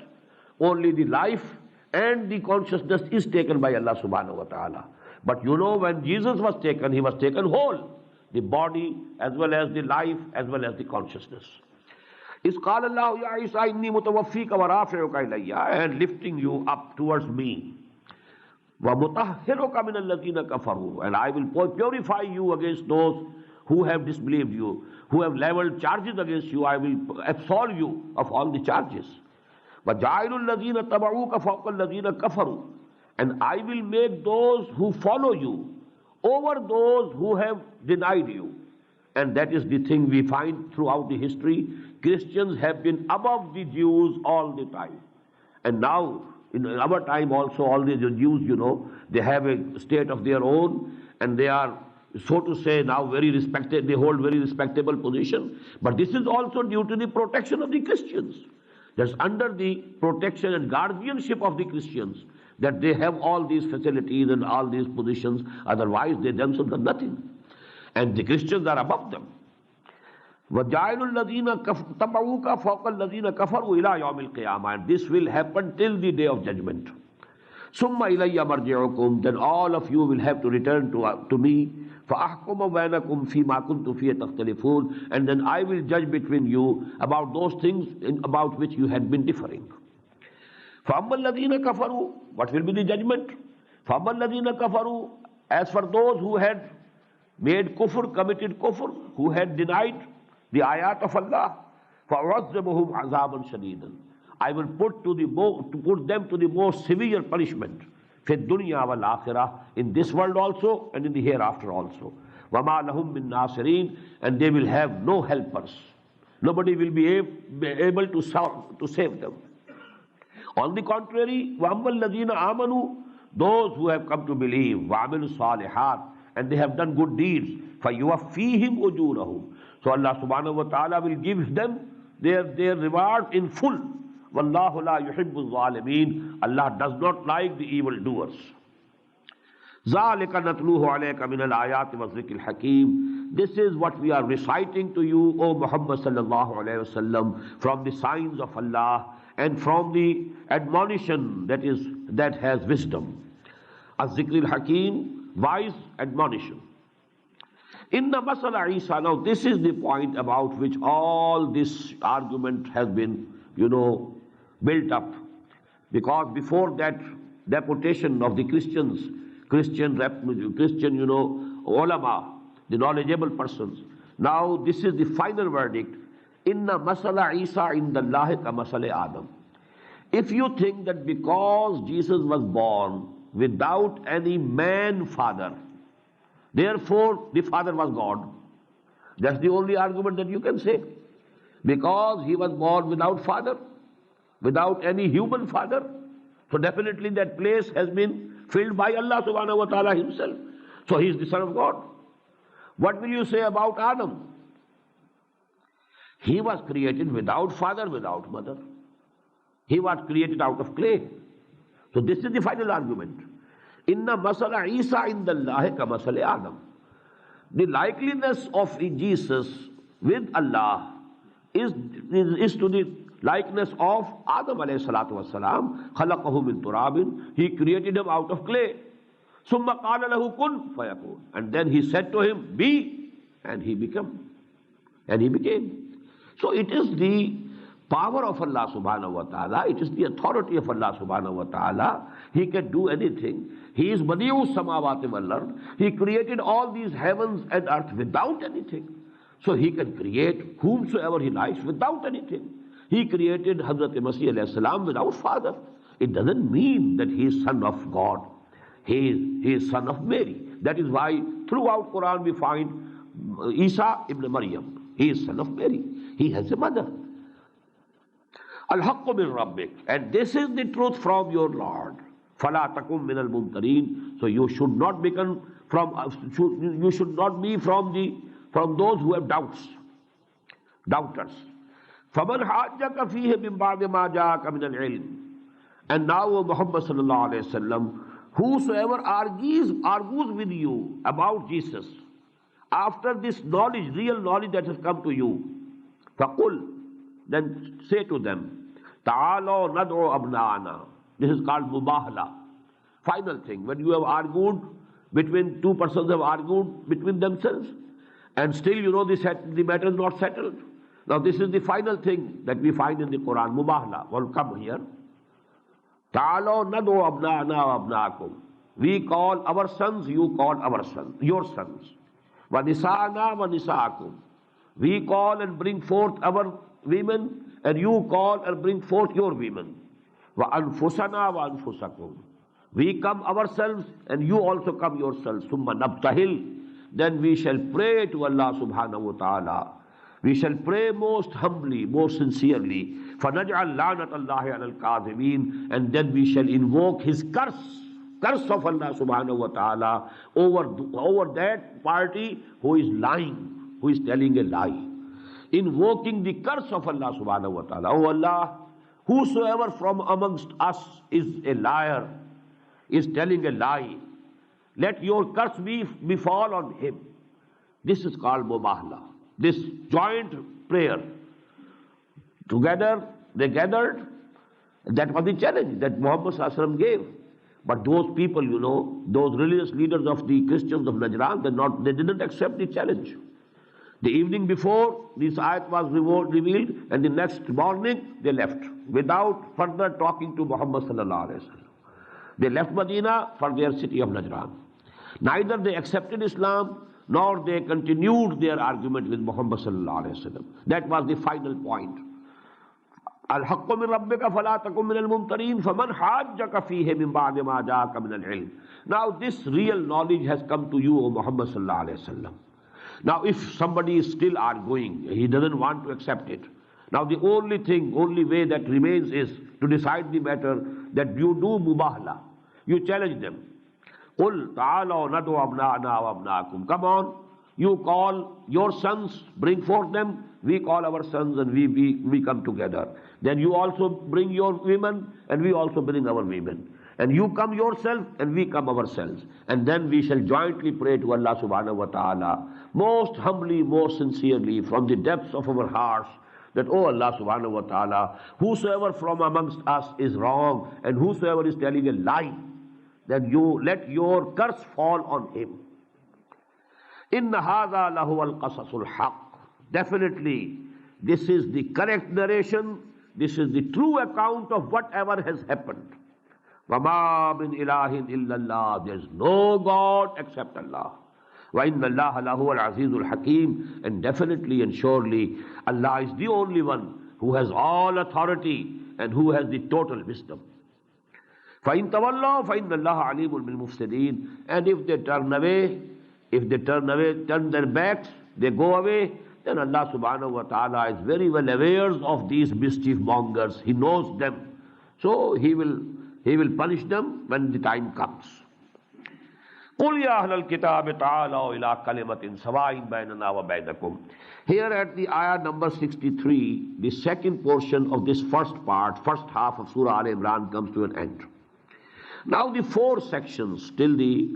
Only the life and the consciousness is taken by Allah subhanahu wa ta'ala. But when Jesus was taken, He was taken whole. The body as well as the life as well as the consciousness. إِذْ قَالَ اللَّهُ يَا عِيسَى إِنِّي مُتَوَفِّيكَ وَرَافِعُكَ إِلَيَّ. And lifting you up towards me. وَمُطَهِّرُكَ مِنَ الَّذِينَ كَفَرُوا. And I will purify you against those who have disbelieved you, who have leveled charges against you. I will absolve you of all the charges. وَجَعِلُ الَّذِينَ تَبَعُوكَ فَوْقَ الَّذِينَ كَفَرُوا. And I will make those who follow you over those who have denied you. And that is the thing we find throughout the history. Christians have been above the Jews all the time. And now, in our time also, all the Jews, they have a state of their own, and they are, so to say, now very respected, they hold very respectable position. But this is also due to the protection of the Christians. That's under the protection and guardianship of the Christians that they have all these facilities and all these positions. Otherwise, they themselves are nothing. And the Christians are above them. وَجَعِلُ الَّذِينَ تَبَعُوكَ فَوْقَ الَّذِينَ كَفَرُوا إِلَىٰ يَوْمِ الْقِيَامَةِ. And this will happen till the day of judgment. ثُمَّ إِلَيَّ مَرْجِعُكُمْ. Then all of you will have to return to me. فَأَحْكُمَ بَيْنَكُمْ فِي مَا كُنْتُمْ فِيهِ تَخْتَلِفُونَ. And then I will judge between you about those things about which you had been differing. فَأَمَّا الَّذِينَ كَفَرُوا. What will be the judgment? فَأَمَّا الَّذِينَ كَفَرُوا. As for those who had made kufr, committed kufr, who had denied the ayat of Allah, فَأُعَذِّبُهُمْ عَذَابًا شَدِيدًا. I will put them to the most severe punishment, فِي الدُّنْيَا وَالْآخِرَةِ, in this world also and in the hereafter also. وَمَا لَهُمْ مِن نَاصِرِينَ. And they will have no helpers. Nobody will be able to save them. On the contrary, وَأَمَّا الَّذِينَ آمَنُوا. Those who have come to believe, وَعَمِلُوا الصَّالِحَاتِ. And they have done good deeds, فَيُوَفِّيهِمْ أُجُورَهُمْ. So Allah subhanahu wa ta'ala will give them their reward in full. Wallahu la yuhibbul zalimeen. Allah does not like the evildoers. ذَلِكَ نَتْلُوهُ عَلَيْكَ مِنَ الْآيَاتِ وَالذِّكْرِ الْحَكِيمِ. This is what we are reciting to you, O Muhammad sallallahu alayhi wa sallam, from the signs of Allah and from the admonition that has wisdom. Az-Zikr al-Hakim, wise admonition. Inna masala Isa. Now this is the point about which all this argument has been, built up. Because before that deportation of the Christian, ulama, the knowledgeable persons. Now this is the final verdict. Inna masala Isa indallahi ka masala Adam. If you think that because Jesus was born without any man father, therefore the father was God, that's the only argument that you can say. Because he was born without father, without any human father, so definitely that place has been filled by Allah subhanahu wa ta'ala himself. So he is the son of God. What will you say about Adam? He was created without father, without mother. He was created out of clay. So this is the final argument. Inna masala Isa indallahi ka masala Adam. The likeliness of Jesus with Allah is to the likeness of Adam alayhi salatu wassalam. Khalaqahu min turabin. He created him out of clay. Summa qala lahu kun fayakun. And then he said to him, be, and he became. And he became. So it is the power of Allah subhanahu wa ta'ala. It is the authority of Allah subhanahu wa ta'ala. He can do anything. He is Badi'u samawati wal ard. He created all these heavens and earth without anything. So he can create whomsoever he likes without anything. He created Hazrat Masih alayhi salam without father. It doesn't mean that he is son of God. He is son of Mary. That is why throughout Quran we find Isa ibn Maryam. He is son of Mary. He has a mother. Al-haqqu min rabbik. And this is the truth from your Lord. Fala takum min al-mumtareen. So you should not become you should not be from those who have doubters. فَمَنْ حَاجَّكَ فِيهِ مِنْ بَعْدِ مَا جَاءَكَ مِنَ الْعِلْمِ. And now, O Muhammad sallallahu alayhi wa sallam, whosoever argues with you about Jesus, after this knowledge, real knowledge that has come to you, فَقُلْ, then say to them, تَعَالَوْ نَدْعُ أَبْنَاءَنَا. This is called mubahala. Final thing, when you have argued, between two persons have argued between themselves, and still the matter is not settled. Now this is the final thing that we find in the Quran, mubahala. Well, come here. Ta'alaw nadu abna'ana wa abna'akum. We call our sons, you call our sons, your sons. Wa nisa'ana wa nisa'akum. We call and bring forth our women, and you call and bring forth your women. Wa anfusana wa anfusakum. We come ourselves, and you also come yourselves. Summa nabtahil. Then we shall pray to Allah subhanahu wa ta'ala. We shall pray most humbly, most sincerely. فَنَجْعَلْ لَعْنَةَ اللَّهِ عَلَى الْكَاذِبِينَ. And then we shall invoke his curse of Allah subhanahu wa ta'ala over that party who is lying, who is telling a lie. Invoking the curse of Allah subhanahu wa ta'ala. Oh Allah, whosoever from amongst us is a liar, is telling a lie, let your curse befall on him. This is called mubahala. This joint prayer. Together, they gathered. That was the challenge that Muhammad sallallahu alaihi wasallam gave. But those people, those religious leaders of the Christians of Najran, they didn't accept the challenge. The evening before, this ayat was revealed, and the next morning, they left without further talking to Muhammad sallallahu alaihi wasallam. They left Medina for their city of Najran. Neither they accepted Islam, nor they continued their argument with Muhammad sallallahu alaihi wasallam. That was the final point. Al-haqqu min rabbika fala takum min al-mumtareen faman hajjaka fihi min ba'di ma ja'aka min al-ilm. Now this real knowledge has come to you, O Muhammad sallallahu alaihi wasallam. Now if somebody is still arguing, he doesn't want to accept it. Now the only way that remains is to decide the matter that you do mubahala. You challenge them. قُلْ تَعَالَوْ نَدْعُ أَبْنَاءَنَا وَأَبْنَاءَكُمْ. Come on, You call your sons, bring forth them. We call our sons and we come together. Then you also bring your women and we also bring our women. And you come yourself and we come ourselves. And then we shall jointly pray to Allah subhanahu wa ta'ala, most humbly, most sincerely, from the depths of our hearts, that, oh Allah subhanahu wa ta'ala, whosoever from amongst us is wrong and whosoever is telling a lie, then you let your curse fall on him. Inna hadha lahu al-qasasul haqq. Definitely, this is the correct narration, this is the true account of whatever has happened. وَمَا مِنْ إِلَٰهٍ illALLAH. There is no God except Allah. وَإِنَّ اللَّهَ لَهُوَ الْعَزِيزُ الْحَكِيمُ. And definitely and surely, Allah is the only one who has all authority and who has the total wisdom. فَإِن تَوَلَّوْا فَإِنَّ اللَّهَ عَلِيمٌ بِالْمُفْسِدِينَ. And if they turn away, turn their backs, they go away, then Allah subhanahu wa ta'ala is very well aware of these mischief mongers. He knows them. So He will punish them when the time comes. قُلْ يَا أَهْلَ الْكِتَابِ تَعَالَوْا إِلَىٰ كَلِمَةٍ سَوَاءٍ بَيْنَنَا وَبَيْنَكُمْ. Here at the ayah number 63, the second portion of this first half of Surah Al-Imran comes to an end. Now the 4 sections till the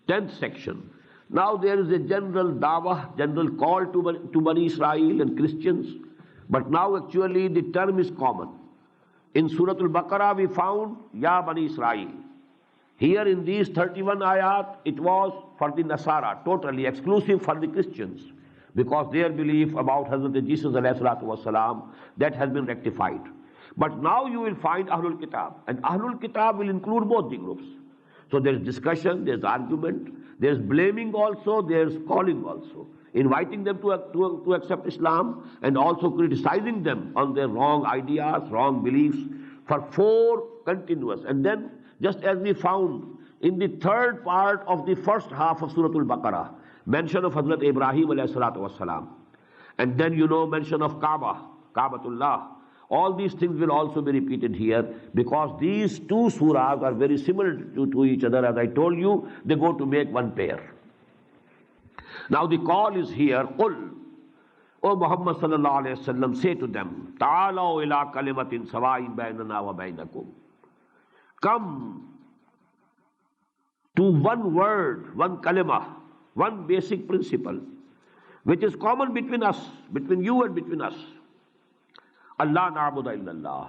10th section. Now there is a general dawah, general call to Bani Israel and Christians, but now actually the term is common. In Surah Al-Baqarah we found Ya Bani Israel. Here in these 31 ayat, it was for the Nasara, totally exclusive for the Christians, because their belief about Hazrat Jesus ﷺ, that has been rectified. But now you will find Ahlul Kitab, and Ahlul Kitab will include both the groups. So there is discussion, there is argument, there is blaming also, there is calling also, inviting them to accept Islam and also criticizing them on their wrong ideas, wrong beliefs for 4 continuous. And then, just as we found in the 3rd part of the first half of Surah Al-Baqarah, mention of Hazrat Ibrahim alayhi salatu wasalam, and then mention of Kaabatullah. All these things will also be repeated here, because these 2 surahs are very similar to each other. As I told you, they go to make one pair. Now the call is here, قُلْ, O Muhammad sallallahu alayhi wa sallam, say to them, تَعَالَوْا إِلَىٰ كَلِمَةٍ سَوَاءٍ بَيْنَنَا وَبَيْنَكُمْ. Come to one word, one kalimah, one basic principle, which is common between us, between you and between us. Allah na'budu illALLAH.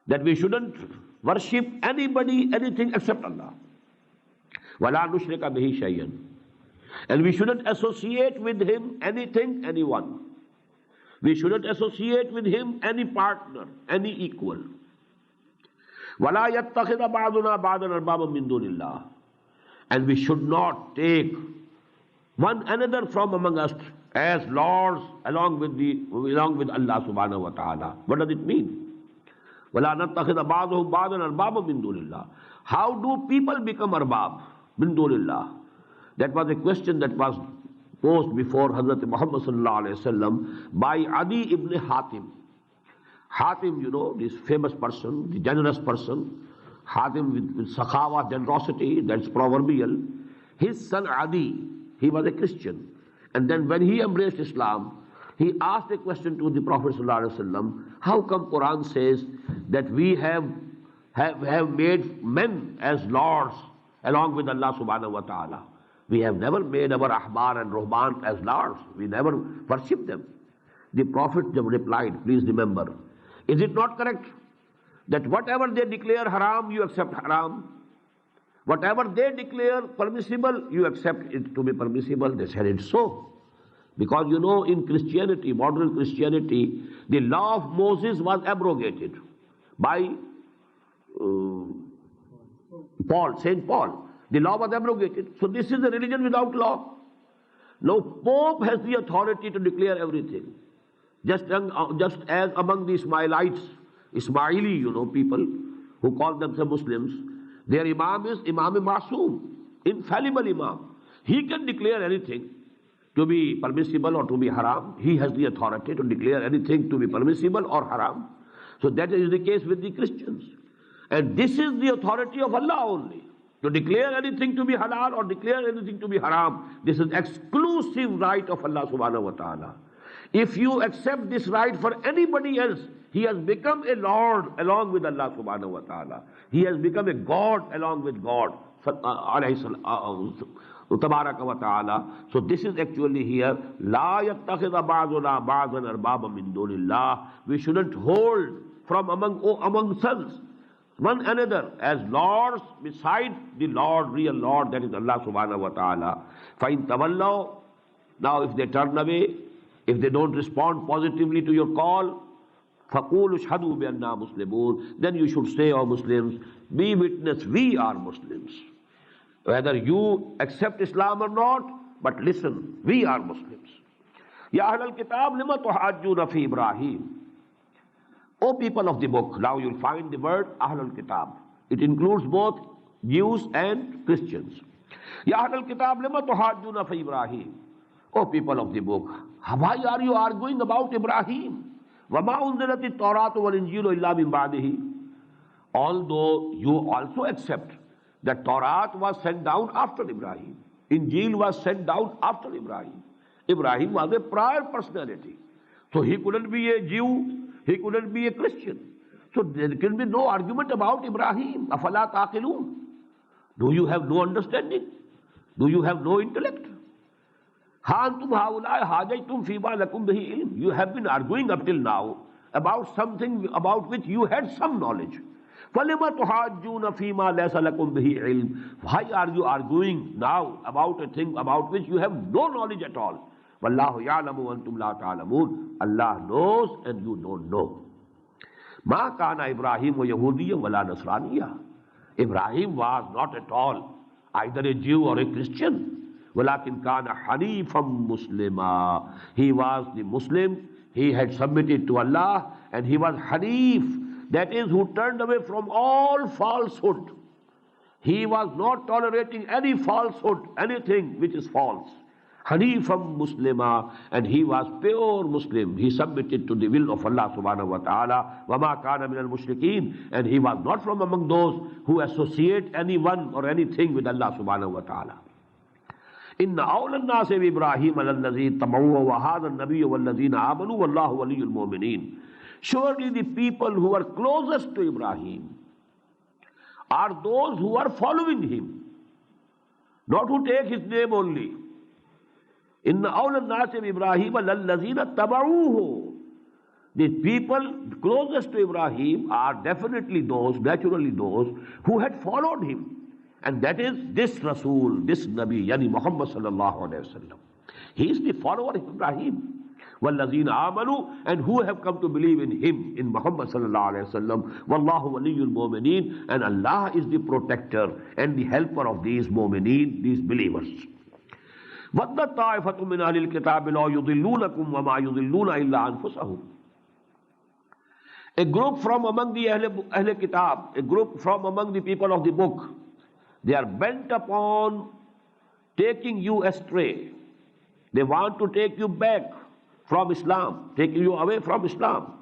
That we shouldn't worship anybody, anything except Allah. وَلَا نُشْرِكَ بِهِ شَيْئًا. And we shouldn't associate with Him anything, anyone. We shouldn't associate with Him any partner, any equal. وَلَا يَتَّخِذَ بَعْضُنَا بَعْضًا أَرْبَابًا مِّن دُونِ اللَّهِ. And we should not take one another from among us as lords along with Allah subhanahu wa ta'ala. What does it mean? وَلَا نَتَّخِذَ بَعْضُهُمْ بَعْضًا أَرْبَابًا مِّن دُونِ اللَّهِ. How do people become arbab? مِن دُونِ اللَّهِ. That was a question that was posed before Hazrat Muhammad sallallahu alayhi wa sallam by Adi ibn Hatim. Hatim, this famous person, the generous person, Hatim with sakhawa, generosity, that's proverbial. His son Adi, he was a Christian. And then when he embraced Islam, he asked a question to the Prophet ﷺ, how come Quran says that we have made men as lords along with Allah subhanahu wa ta'ala? We have never made our ahbar and ruhban as lords. We never worship them. The Prophet replied, please remember, is it not correct that whatever they declare haram, you accept haram? Whatever they declare permissible, you accept it to be permissible. They said it's so. Because in Christianity, modern Christianity, the law of Moses was abrogated by Saint Paul. The law was abrogated. So this is a religion without law. Now Pope has the authority to declare everything. Just as among the Ismailites, Ismaili, people who call themselves Muslims, their Imam is Imam Masoom, infallible Imam. He can declare anything to be permissible or to be haram. He has the authority to declare anything to be permissible or haram. So that is the case with the Christians. And this is the authority of Allah only. To declare anything to be halal or declare anything to be haram, this is exclusive right of Allah subhanahu wa ta'ala. If you accept this right for anybody else, he has become a lord along with Allah subhanahu wa ta'ala. He has become a god along with God. Tabaraka wa ta'ala. So this is actually here. La yattakhidha ba'duna ba'dan arbaba min dunillah. We shouldn't hold from among sons one another as lords beside the Lord, real Lord, that is Allah subhanahu wa ta'ala. فَإِن تَوَلَّوْا. Now if they turn away, if they don't respond positively to your call, فَقُولُوا اشْهَدُوا بِأَنَّا مُسْلِمُونَ. Then you should say, O Muslims, be witness, we are Muslims. Whether you accept Islam or not, but listen, we are Muslims. Ya Ahlal Kitab, lima tuhajjuna fi Ibrahim. O people of the book, now you'll find the word Ahlul Kitab. It includes both Jews and Christians. Ya Ahlul Kitab, lima tuhajjuna fi Ibrahim. O people of the book, why are you arguing about Ibrahim? وَمَا أُنزِلَتِ التَّوْرَاةُ وَالْإِنْجِيلُ إِلَّا مِنْ بَعْدِهِ. Although you also accept that Torah was sent down after Ibrahim. Injil was sent down after Ibrahim. Ibrahim was a prior personality. So he couldn't be a Jew, he couldn't be a Christian. So there can be no argument about Ibrahim. أَفَلَا تَعْقِلُونَ. Do you have no understanding? Do you have no intellect? You have been arguing up till now about something about which you had some knowledge. Why are you arguing now about a thing about which you have no knowledge at all? Allah knows and you don't know. Ma kana Ibrahim Yahudiyya wala Nasraniya. Ibrahim was not at all either a Jew or a Christian. Walakin kana Hanifam Muslima. He was the Muslim, he had submitted to Allah, and he was Hanif, that is, who turned away from all falsehood. He was not tolerating any falsehood, anything which is false. Hanifam Muslima, and he was pure Muslim. He submitted to the will of Allah subhanahu wa ta'ala. Wama kana min al-mushrikeen, and he was not from among those who associate anyone or anything with Allah subhanahu wa ta'ala. Inna awla an-nasi bi Ibrahim alladhi tabawwa wa hadha an-nabiyyu walladhina amanu wallahu waliyyul mu'minin. Surely the people who are closest to Ibrahim are those who are following him, not who take his name only. Inna awla an-nasi bi Ibrahim alladhina tabawuhu. The people closest to Ibrahim are definitely those, naturally those, who had followed him. And that is this Rasul, this Nabi, Yani Muhammad sallallahu alayhi wa sallam. He is the follower of Ibrahim. وَالَّذِينَ آمَنُوا, and who have come to believe in him, in Muhammad sallallahu alayhi wa sallam. وَاللَّهُ وَلِيُّ الْمُؤْمِنِينَ, and Allah is the protector and the helper of these mu'mineen, these believers. وَدَّ طَائِفَةٌ مِّنْ أَهْلِ الْكِتَابِ لَا يُضِلُّونَكُمْ وَمَا يُضِلُّونَ إِلَّا أَنفُسَهُمْ. A group from among the Ahl Kitab, a group from among the people of the book, they are bent upon taking you astray. They want to take you back from Islam, taking you away from Islam.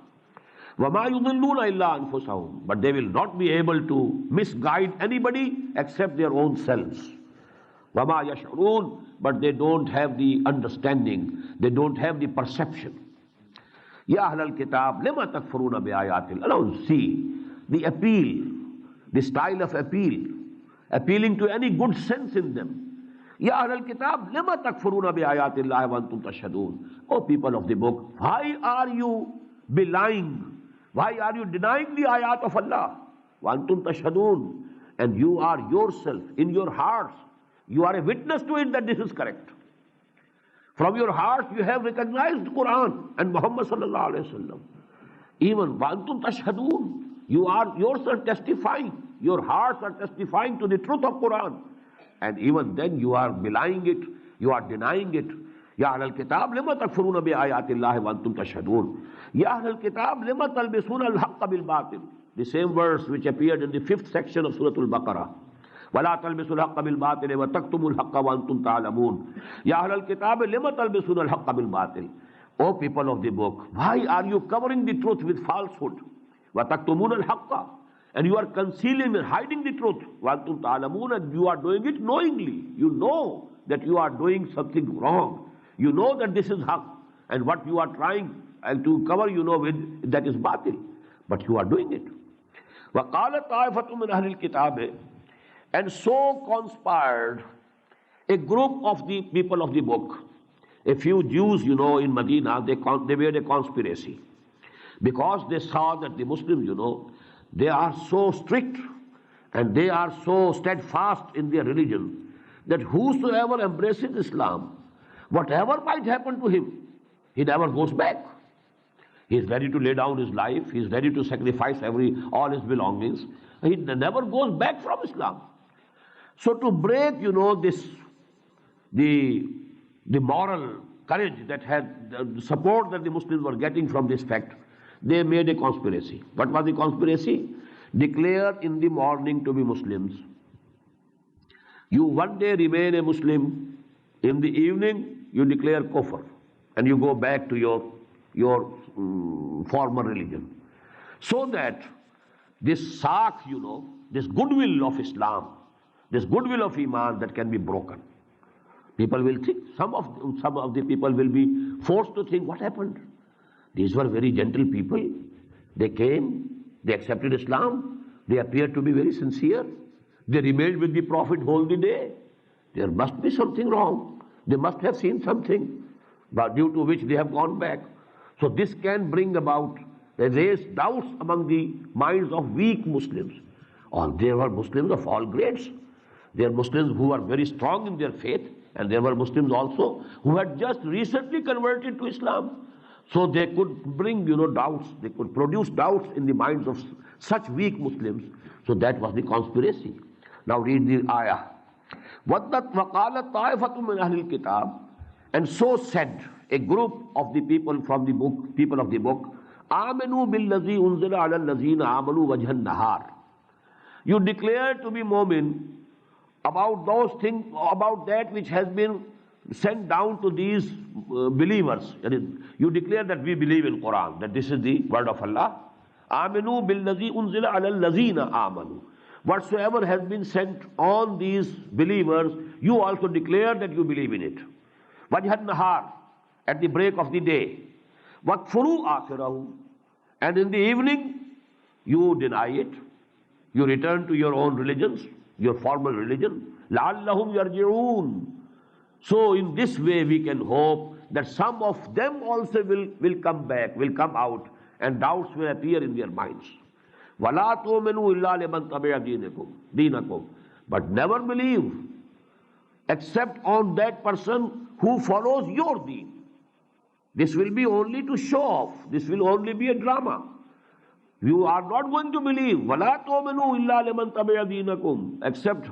وَمَا يُضِلُّونَ إِلَّا أَنفُسَهُمْ. But they will not be able to misguide anybody except their own selves. وَمَا يَشْعُرُونَ. But they don't have the understanding, they don't have the perception. Ya Ahlal Kitab, lima takfuruna bi ayatil. Now see the appeal, the style of appeal, appealing to any good sense in them. Ya Ahlal Kitab, lima takfuruna bi ayatillahi wa antum tashhadun. O people of the book, why are you belying? Why are you denying the ayat of Allah? Wa antum tashhadun. And you are yourself, in your hearts, you are a witness to it that this is correct. From your heart you have recognized Quran and Muhammad sallallahu alayhi wa sallam. Even wa antum tashhadun. You are yourself testifying. Your hearts are testifying to the truth of Quran. And even then you are belying it, you are denying it. Ya Ahlal Kitab, lima takfuruna bi ayatillahi wa antum tashhadun. Ya Ahlal Kitab, lima talbisuna al-haqqa bil-batil. The same verse which appeared in the 5th section of Surah Al-Baqarah. وَلَا تَلْبِسُوا الْحَقَّ بِالْبَاطِلِ وَتَكْتُمُوا الْحَقَّ وَأَنْتُمْ تَعْلَمُونَ. Ya Ahlal Kitab, lima talbisuna al-haqqa bil-batil. O people of the book, why are you covering the truth with falsehood? وَتَكْتُمُونَ الْحَقَّ. and you are concealing and hiding the truth. وَأَنْتُمْ تَعْلَمُونَ, and you are doing it knowingly. You know that you are doing something wrong. You know that this is haq, and what you are trying to cover, you know, with that is batil, but you are doing it. وَقَالَ طَائِفَةٌ مِّنْ أَهْلِ الْكِتَابِ, and so conspired a group of the people of the book. A few Jews, you know, in Medina, they made a conspiracy, because they saw that the Muslims, you know, they are so strict and they are so steadfast in their religion that whosoever embraces Islam, whatever might happen to him, he never goes back. He is ready to lay down his life. He is ready to sacrifice all his belongings. He never goes back from Islam. So to break, you know, the moral courage that had the support that the Muslims were getting from this fact, they made a conspiracy. What was the conspiracy? Declare in the morning to be Muslims. You one day remain a Muslim. In the evening, you declare kufr, and you go back to your former religion. So that this saak, you know, this goodwill of Islam, this goodwill of Iman, that can be broken. People will think, some of the people will be forced to think, what happened? These were very gentle people. They came, they accepted Islam, they appeared to be very sincere. They remained with the Prophet whole the day. There must be something wrong. They must have seen something, but due to which they have gone back. So this can bring about, raise doubts among the minds of weak Muslims. Or there were Muslims of all grades. There are Muslims who are very strong in their faith, and there were Muslims also who had just recently converted to Islam. So they could bring, you know, doubts. They could produce doubts in the minds of such weak Muslims. So that was the conspiracy. Now read the ayah. وَقَالَ طَائِفَةٌ مِّنْ أَهْلِ الْكِتَابِ, and so said a group of the people from the book, people of the book, آمَنُوا بِالَّذِي أُنزِلَ عَلَى الَّذِينَ آمَنُوا وَجْهَ النَّهَارِ. You declare to be Mu'min about those things, about that which has been sent down to these believers. You declare that we believe in Quran, that this is the word of Allah. آمَنُوا بِالَّذِي أُنزِلَ عَلَى الَّذِينَ آمَنُوا. Whatsoever has been sent on these believers, you also declare that you believe in it. وَجْهَ النَّهَارِ, at the break of the day. وَكْفُرُوا آخِرَهُ, and in the evening you deny it. You return to your own religions, your formal religion. لَعَلَّهُمْ يَرْجِعُونَ. So in this way we can hope that some of them also will come back, will come out, and doubts will appear in their minds. وَلَا تُؤْمِنُوا إِلَّا لِمَنْ تَبِعَ دِينَكُمْ. But never believe except on that person who follows your deen. This will be only to show off. This will only be a drama. You are not going to believe. وَلَا تُؤْمِنُوا إِلَّا لِمَنْ تَبِعَ دِينَكُمْ, except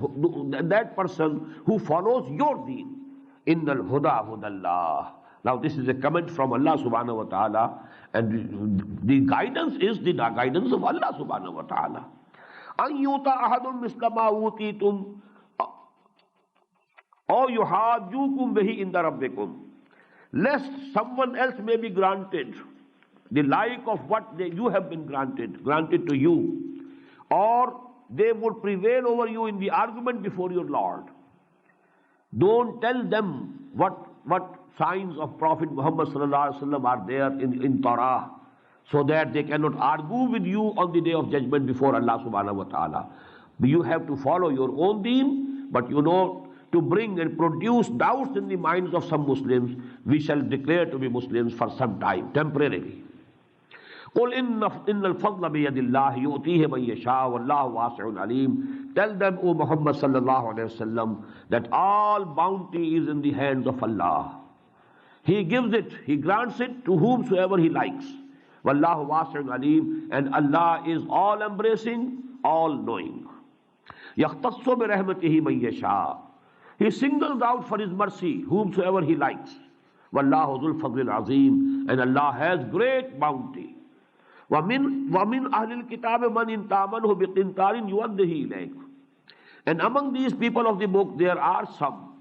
that person who follows your deen. innal-Huda hudallah. Now this is a comment from Allah subhanahu wa ta'ala, and the guidance is the guidance of Allah subhanahu wa ta'ala. أَن يُؤْتَ أَحَدٌ مِثْلَ مَا أُوتِيتُمْ أَوْ يُحَاجُّوكُمْ بِهِ عِنْدَ رَبِّكُمْ. Lest someone else may be granted the like of what you have been granted to you, or they would prevail over you in the argument before your Lord. Don't tell them what signs of Prophet Muhammad sallallahu alaihi wasallam are there in Torah, so that they cannot argue with you on the day of judgment before Allah subhanahu wa ta'ala. You have to follow your own deen, but you know, to bring and produce doubts in the minds of some Muslims, we shall declare to be Muslims for some time, temporarily. قُلْ إِنَّ الْفَضْلَ بِيَدِ اللَّهِ يُؤْتِيهِ مَن يَشَاءُ وَاللَّهُ وَاسِعٌ عَلِيمٌ. Tell them, O Muhammad sallallahu alayhi wa sallam, that all bounty is in the hands of Allah. He gives it, He grants it to whomsoever He likes. وَاللَّهُ وَاسِعٌ عَلِيمٌ, and Allah is all embracing, all knowing. يَخْتَصُّ بِرَحْمَتِهِ مَن يَشَاءُ. He singles out for His mercy whomsoever He likes. وَاللَّهُ ذُو الْفَضْلِ الْعَظِيمِ, and Allah has great bounty. وَمِنْ أَهْلِ الْكِتَابِ مَنْ إِنْ تَأْمَنْهُ بِقِنْطَارٍ يُؤَدِّهِ إِلَيْكَ. And among these people of the book, there are some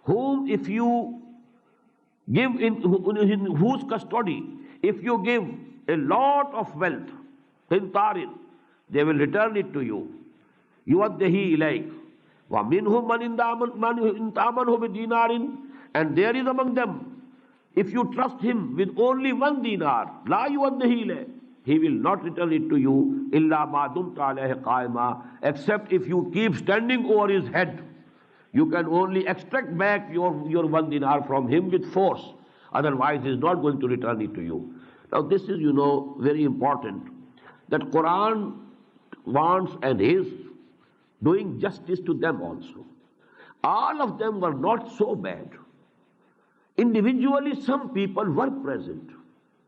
whom if you give in whose custody, if you give a lot of wealth, قِنْطَارٍ. They will return it to you. يُوَدِّهِ إِلَيْكَ وَمِنْهُمْ مَنْ تَأْمَنْهُ بِدِينَارٍ. And there is among them, if you trust him with only 1 dinar, لَا يُوَدِّهِ إِلَيْكَ, he will not return it to you, إِلَّا مَا دُمْتَ عَلَيْهِ قَائِمًا, except if you keep standing over his head. You can only extract back your 1 dinar from him with force. Otherwise, he is not going to return it to you. Now, this is, very important, that Quran wants and is doing justice to them also. All of them were not so bad. Individually, some people were present.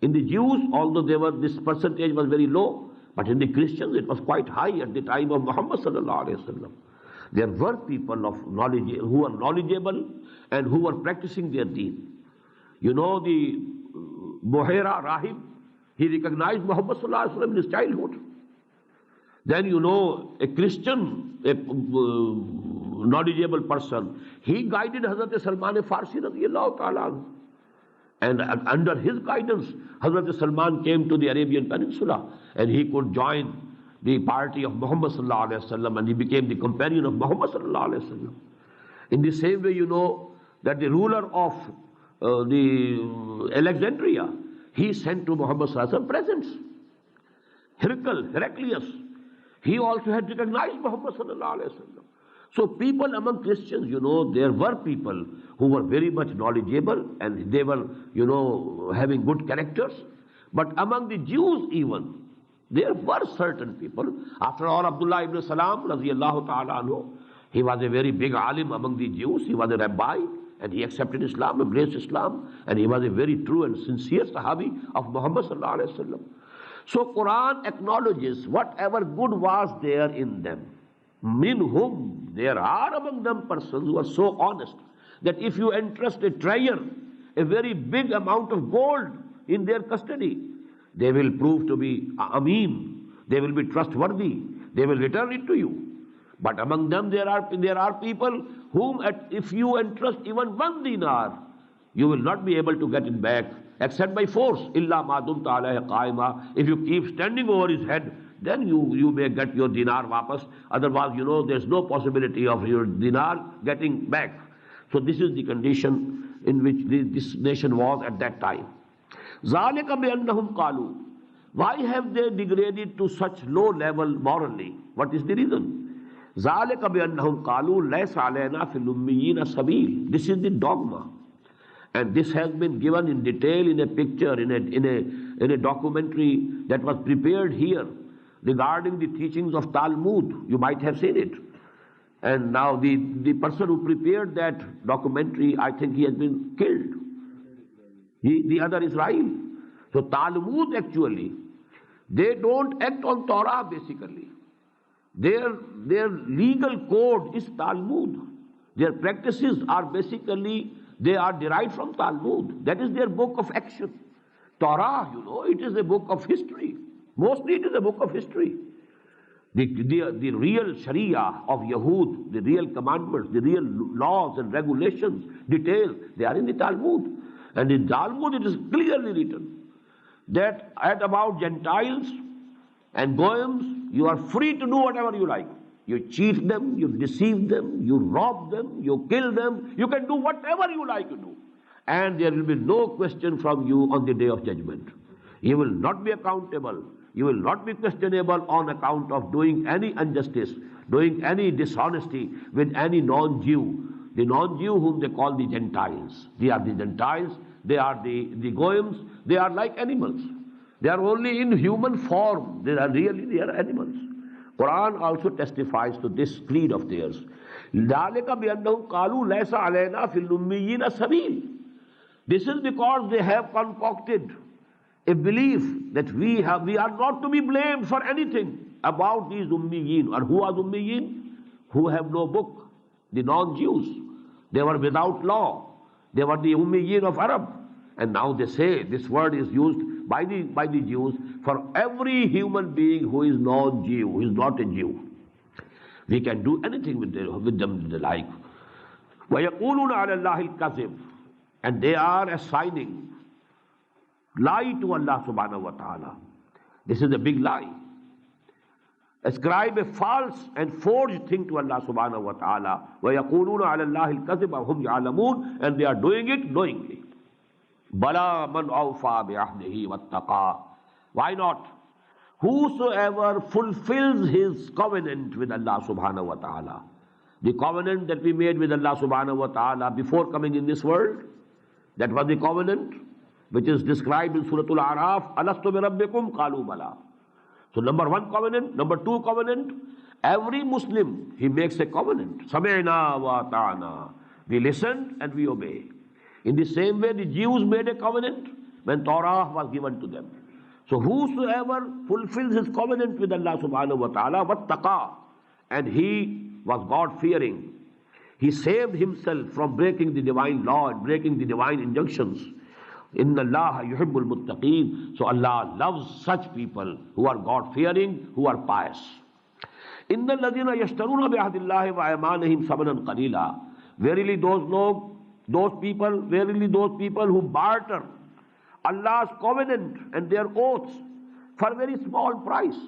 In the Jews, although this percentage was very low, but in the Christians it was quite high at the time of Muhammad sallallahu alaihi wasallam. There were people of knowledge who were knowledgeable and who were practicing their deen. The Buhaira Rahib, he recognized Muhammad sallallahu alaihi wasallam in his childhood. Then a Christian, a knowledgeable person, he guided Hazrat Salman Farsi radiyallahu ta'ala anhu. And under his guidance, Hazrat Salman came to the Arabian Peninsula and he could join the party of Muhammad sallallahu alaihi wasallam, and he became the companion of Muhammad sallallahu alaihi wasallam. In the same way, that the ruler of the Alexandria, he sent to Muhammad sallallahu alaihi wasallam presents. Heraclius, he also had recognized Muhammad sallallahu alaihi wasallam. So people among Christians, there were people who were very much knowledgeable and they were, having good characters. But among the Jews even, there were certain people. After all, Abdullah ibn Salam, radiyallahu ta'ala anhu, he was a very big alim among the Jews. He was a rabbi and he accepted Islam, embraced Islam, and he was a very true and sincere sahabi of Muhammad sallallahu alaihi wasallam. So Quran acknowledges whatever good was there in them. Minhum, there are among them persons who are so honest that if you entrust a treasure, a very big amount of gold in their custody, they will prove to be ameen, they will be trustworthy, they will return it to you. But among them there are people whom if you entrust even 1 dinar, you will not be able to get it back except by force. Illa ma dumta alayhi qaima. If you keep standing over his head, then you may get your dinar wapas. Otherwise, there's no possibility of your dinar getting back. So this is the condition in which this nation was at that time. ذَلِكَ بِأَنَّهُمْ قَالُوا. Why have they degraded to such low level morally? What is the reason? ذَلِكَ بِأَنَّهُمْ قَالُوا لَيْسَ عَلَيْنَا فِي الْأُمِّيِّينَ سَبِيلٌ. This is the dogma. And this has been given in detail in a picture, in a documentary that was prepared here regarding the teachings of Talmud. You might have seen it. And now the person who prepared that documentary, I think he has been killed. The other Israel. So Talmud actually, they don't act on Torah basically. Their legal code is Talmud. Their practices are basically, they are derived from Talmud. That is their book of action. Torah, it is a book of history. Mostly it is a book of history. The real Sharia of Yahud, the real commandments, the real laws and regulations, details, they are in the Talmud. And in Talmud it is clearly written that about Gentiles and Goyim, you are free to do whatever you like. You cheat them, you deceive them, you rob them, you kill them, you can do whatever you like to do. And there will be no question from you on the day of judgment. You will not be accountable. You will not be questionable on account of doing any injustice, doing any dishonesty with any non-Jew. The non-Jew whom they call the Gentiles. They are the Gentiles, they are the Goyims, they are like animals. They are only in human form. They are animals. Quran also testifies to this creed of theirs. ذَلِكَ بِأَنَّهُمْ قَالُوا لَيْسَ عَلَيْنَا فِي الْأُمِّيِّينَ سَبِيلٌ. This is because they have concocted a belief that we are not to be blamed for anything about these Ummiyin. Or who are Ummiyin? Who have no book. The non-Jews. They were without law. They were the Ummiyin of Arab. And now they say this word is used by the Jews for every human being who is non-Jew, who is not a Jew. We can do anything with them they like. وَيَقُولُونَ عَلَى اللَّهِ الْكَذِبِ. And they are assigning lie to Allah subhanahu wa ta'ala. This is a big lie. ascribe a false and forged thing to Allah subhanahu wa ta'ala. وَيَقُولُونَ عَلَى اللَّهِ الْكَذِبَ وَهُمْ يَعْلَمُونَ, and they are doing it knowingly. بَلَا مَنْ أَوْفَى بِعَهْدِهِ وَاتَّقَى. Why not? Whosoever fulfills his covenant with Allah subhanahu wa ta'ala, the covenant that we made with Allah subhanahu wa ta'ala before coming in this world, that was the covenant which is described in Surah Al-A'raf, Alastu bi Rabbikum qalu bala. So number one covenant, number two covenant, every Muslim, he makes a covenant. Sami'na wa ta'ana. We listen and we obey. In the same way the Jews made a covenant when Torah was given to them. So whosoever fulfills his covenant with Allah subhanahu wa ta'ala, wattaqa, and he was God-fearing, he saved himself from breaking the divine law and breaking the divine injunctions. illALLAH yuhibbul muttaqeen. So Allah loves such people who are God-fearing, who are pious. Innal ladhina yashtaruna bi ahdillahi wa aymanihim samanan qalila. Verily those people who barter Allah's covenant and their oaths for a very small price.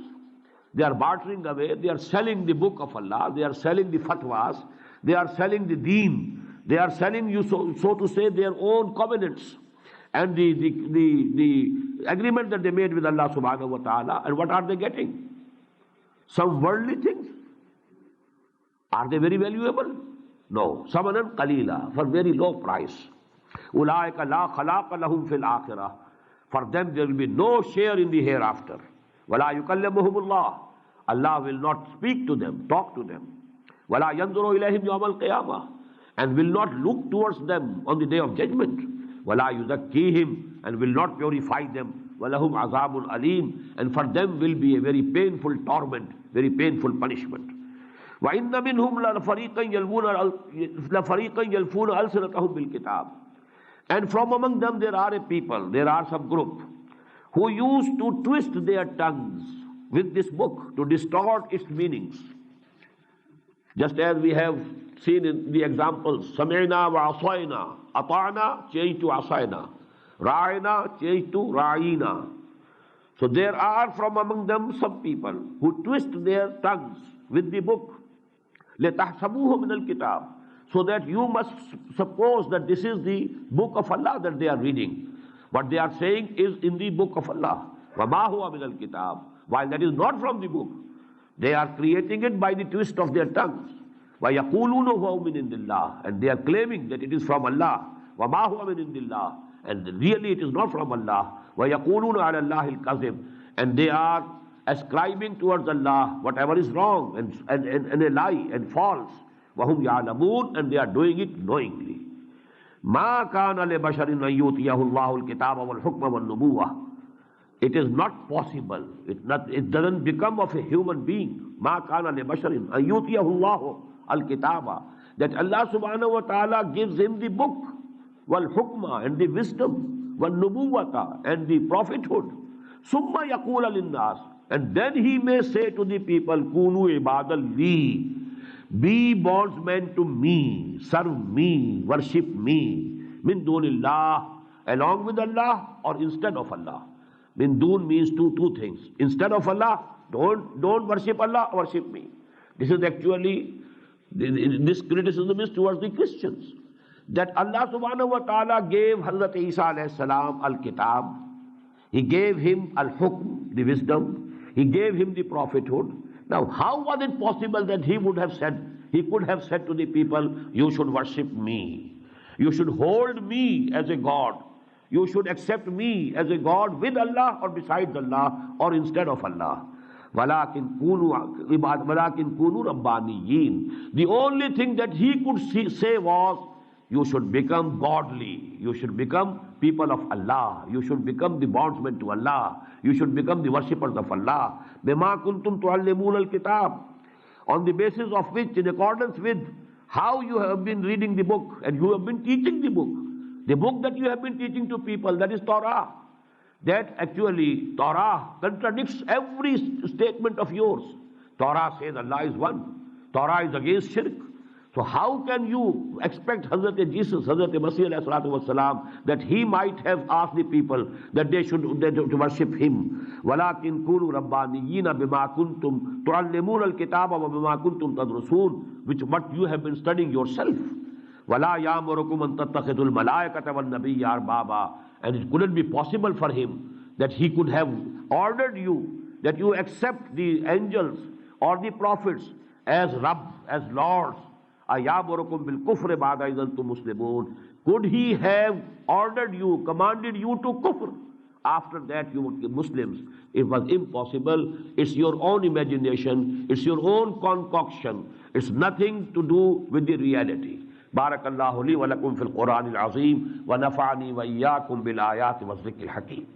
They are bartering away, they are selling the book of Allah, they are selling the fatwas, they are selling the deen, they are selling you, so to say, their own covenants and the agreement that they made with Allah subhanahu wa ta'ala. And what are they getting? Some worldly things. Are they very valuable? No. Samanan qalila, for very low price. Ulaika la khalaqa lahum fil akhirah. For them there will be no share in the hereafter. Wala yukallimuhumullah. Allah will not speak to them, talk to them. Wala yanzuru ilayhim yawm al-qiyamah. And will not look towards them on the day of judgment. Wala yuzakkihim, and will not purify them. Walahum azabun alim, and for them will be a very painful torment, very painful punishment. وَإِنَّ مِنْهُمْ لَفَرِيقًا يَلْفُونَ أَلْسِنَتَهُمْ بِالْكِتَابِ. And from among them there are a people, there are some group who used to twist their tongues with this book to distort its meanings. Just as we have seen in the examples, Sami'na wa asayna, ata'na changed to asayna, ra'ina changed to ra'ina. So there are from among them some people who twist their tongues with the book, لِتَحْسَبُوهُ مِنَ الْكِتَابِ, so that you must suppose that this is the book of Allah that they are reading. What they are saying is in the book of Allah. وَمَا هُوَ مِنَ الْكِتَابِ, while that is not from the book. They are creating it by the twist of their tongues. وَيَقُولُونَ هُوَ مِنْ عِنْدِ اللَّهِ, and they are claiming that it is from Allah. وَمَا هُوَ مِنْ عِنْدِ اللَّهِ, and really it is not from Allah. وَيَقُولُونَ عَلَى اللَّهِ الْكَذِبِ, and they are ascribing towards Allah whatever is wrong and a lie and false. وَهُمْ يَعْلَمُونَ, and they are doing it knowingly. مَا كَانَ لِبَشَرٍ أَن يُؤْتِيَهُ اللَّهُ الْكِتَابَ وَالْحُكْمَ وَالنُّبُوَّةَ. It is not possible, it doesn't become of a human being. مَا كَانَ لِبَشَرٍ أَن يُؤْتِيَهُ اللَّهُ الْكِتَابَ, that Allah subhanahu wa ta'ala gives him the book, وَالْحُكْمَ, and the wisdom, وَالنُّبُوَّةَ, and the prophethood. ثُمَّ يَقُولَ لِلنَّاسِ, and then he may say to the people, كُونُوا عِبَادًا لِي, be bondsmen to me, serve me, worship me, min dunillah, along with Allah or instead of Allah. Min dun means two things. Instead of Allah, don't worship Allah, worship me. This is actually, this criticism is towards the Christians. That Allah subhanahu wa ta'ala gave Hazrat Isa alayhi salam al-kitab. He gave him al-hukm, the wisdom. He gave him the prophethood. Now, how was it possible that he could have said to the people, you should worship me. You should hold me as a God. You should accept me as a God with Allah or besides Allah or instead of Allah. وَلَكِنْ كُونُوا رَبَّانِيِّينَ. The only thing that he could say was, you should become godly. You should become people of Allah. You should become the bondsmen to Allah. You should become the worshippers of Allah. بِمَا كُنْتُمْ تُعَلِّمُونَ الْكِتَابِ, on the basis of which, in accordance with how you have been reading the book and you have been teaching the book. The book that you have been teaching to people, that is Torah. That actually, Torah contradicts every statement of yours. Torah says Allah is one. Torah is against shirk. So how can you expect Hazrat Jesus, Hazrat Masih alayhi salatu wasalam, that he might have asked the people that they should to worship him? وَلَكِنْ كُونُوا رَبَّانِيِّينَ بِمَا كُنْتُمْ تُعَلِّمُونَ الْكِتَابَ وَبِمَا كُنْتُمْ تَدْرُسُونَ, which what you have been studying yourself. وَلَا يَأْمُرُكُمْ أَن تَتَّخِذُوا الْمَلَائِكَةَ وَالنَّبِيَّ أَرْبَابًا. And it couldn't be possible for him that he could have ordered you that you accept the angels or the prophets as Rabb, as Lords. أَيَأْمُرُكُمْ بِالْكُفْرِ بَعْدَ إِذْ أَنْتُمْ مُسْلِمُونَ. Could he have ordered you, commanded you to kufr? After that you would be Muslims. It was impossible. It's your own imagination. It's your own concoction. It's nothing to do with the reality. Barakallahu li wa lakum fil Quran al-Azim wa nafa'ani wa iyyakum bil ayati wa dhikr al-hakim.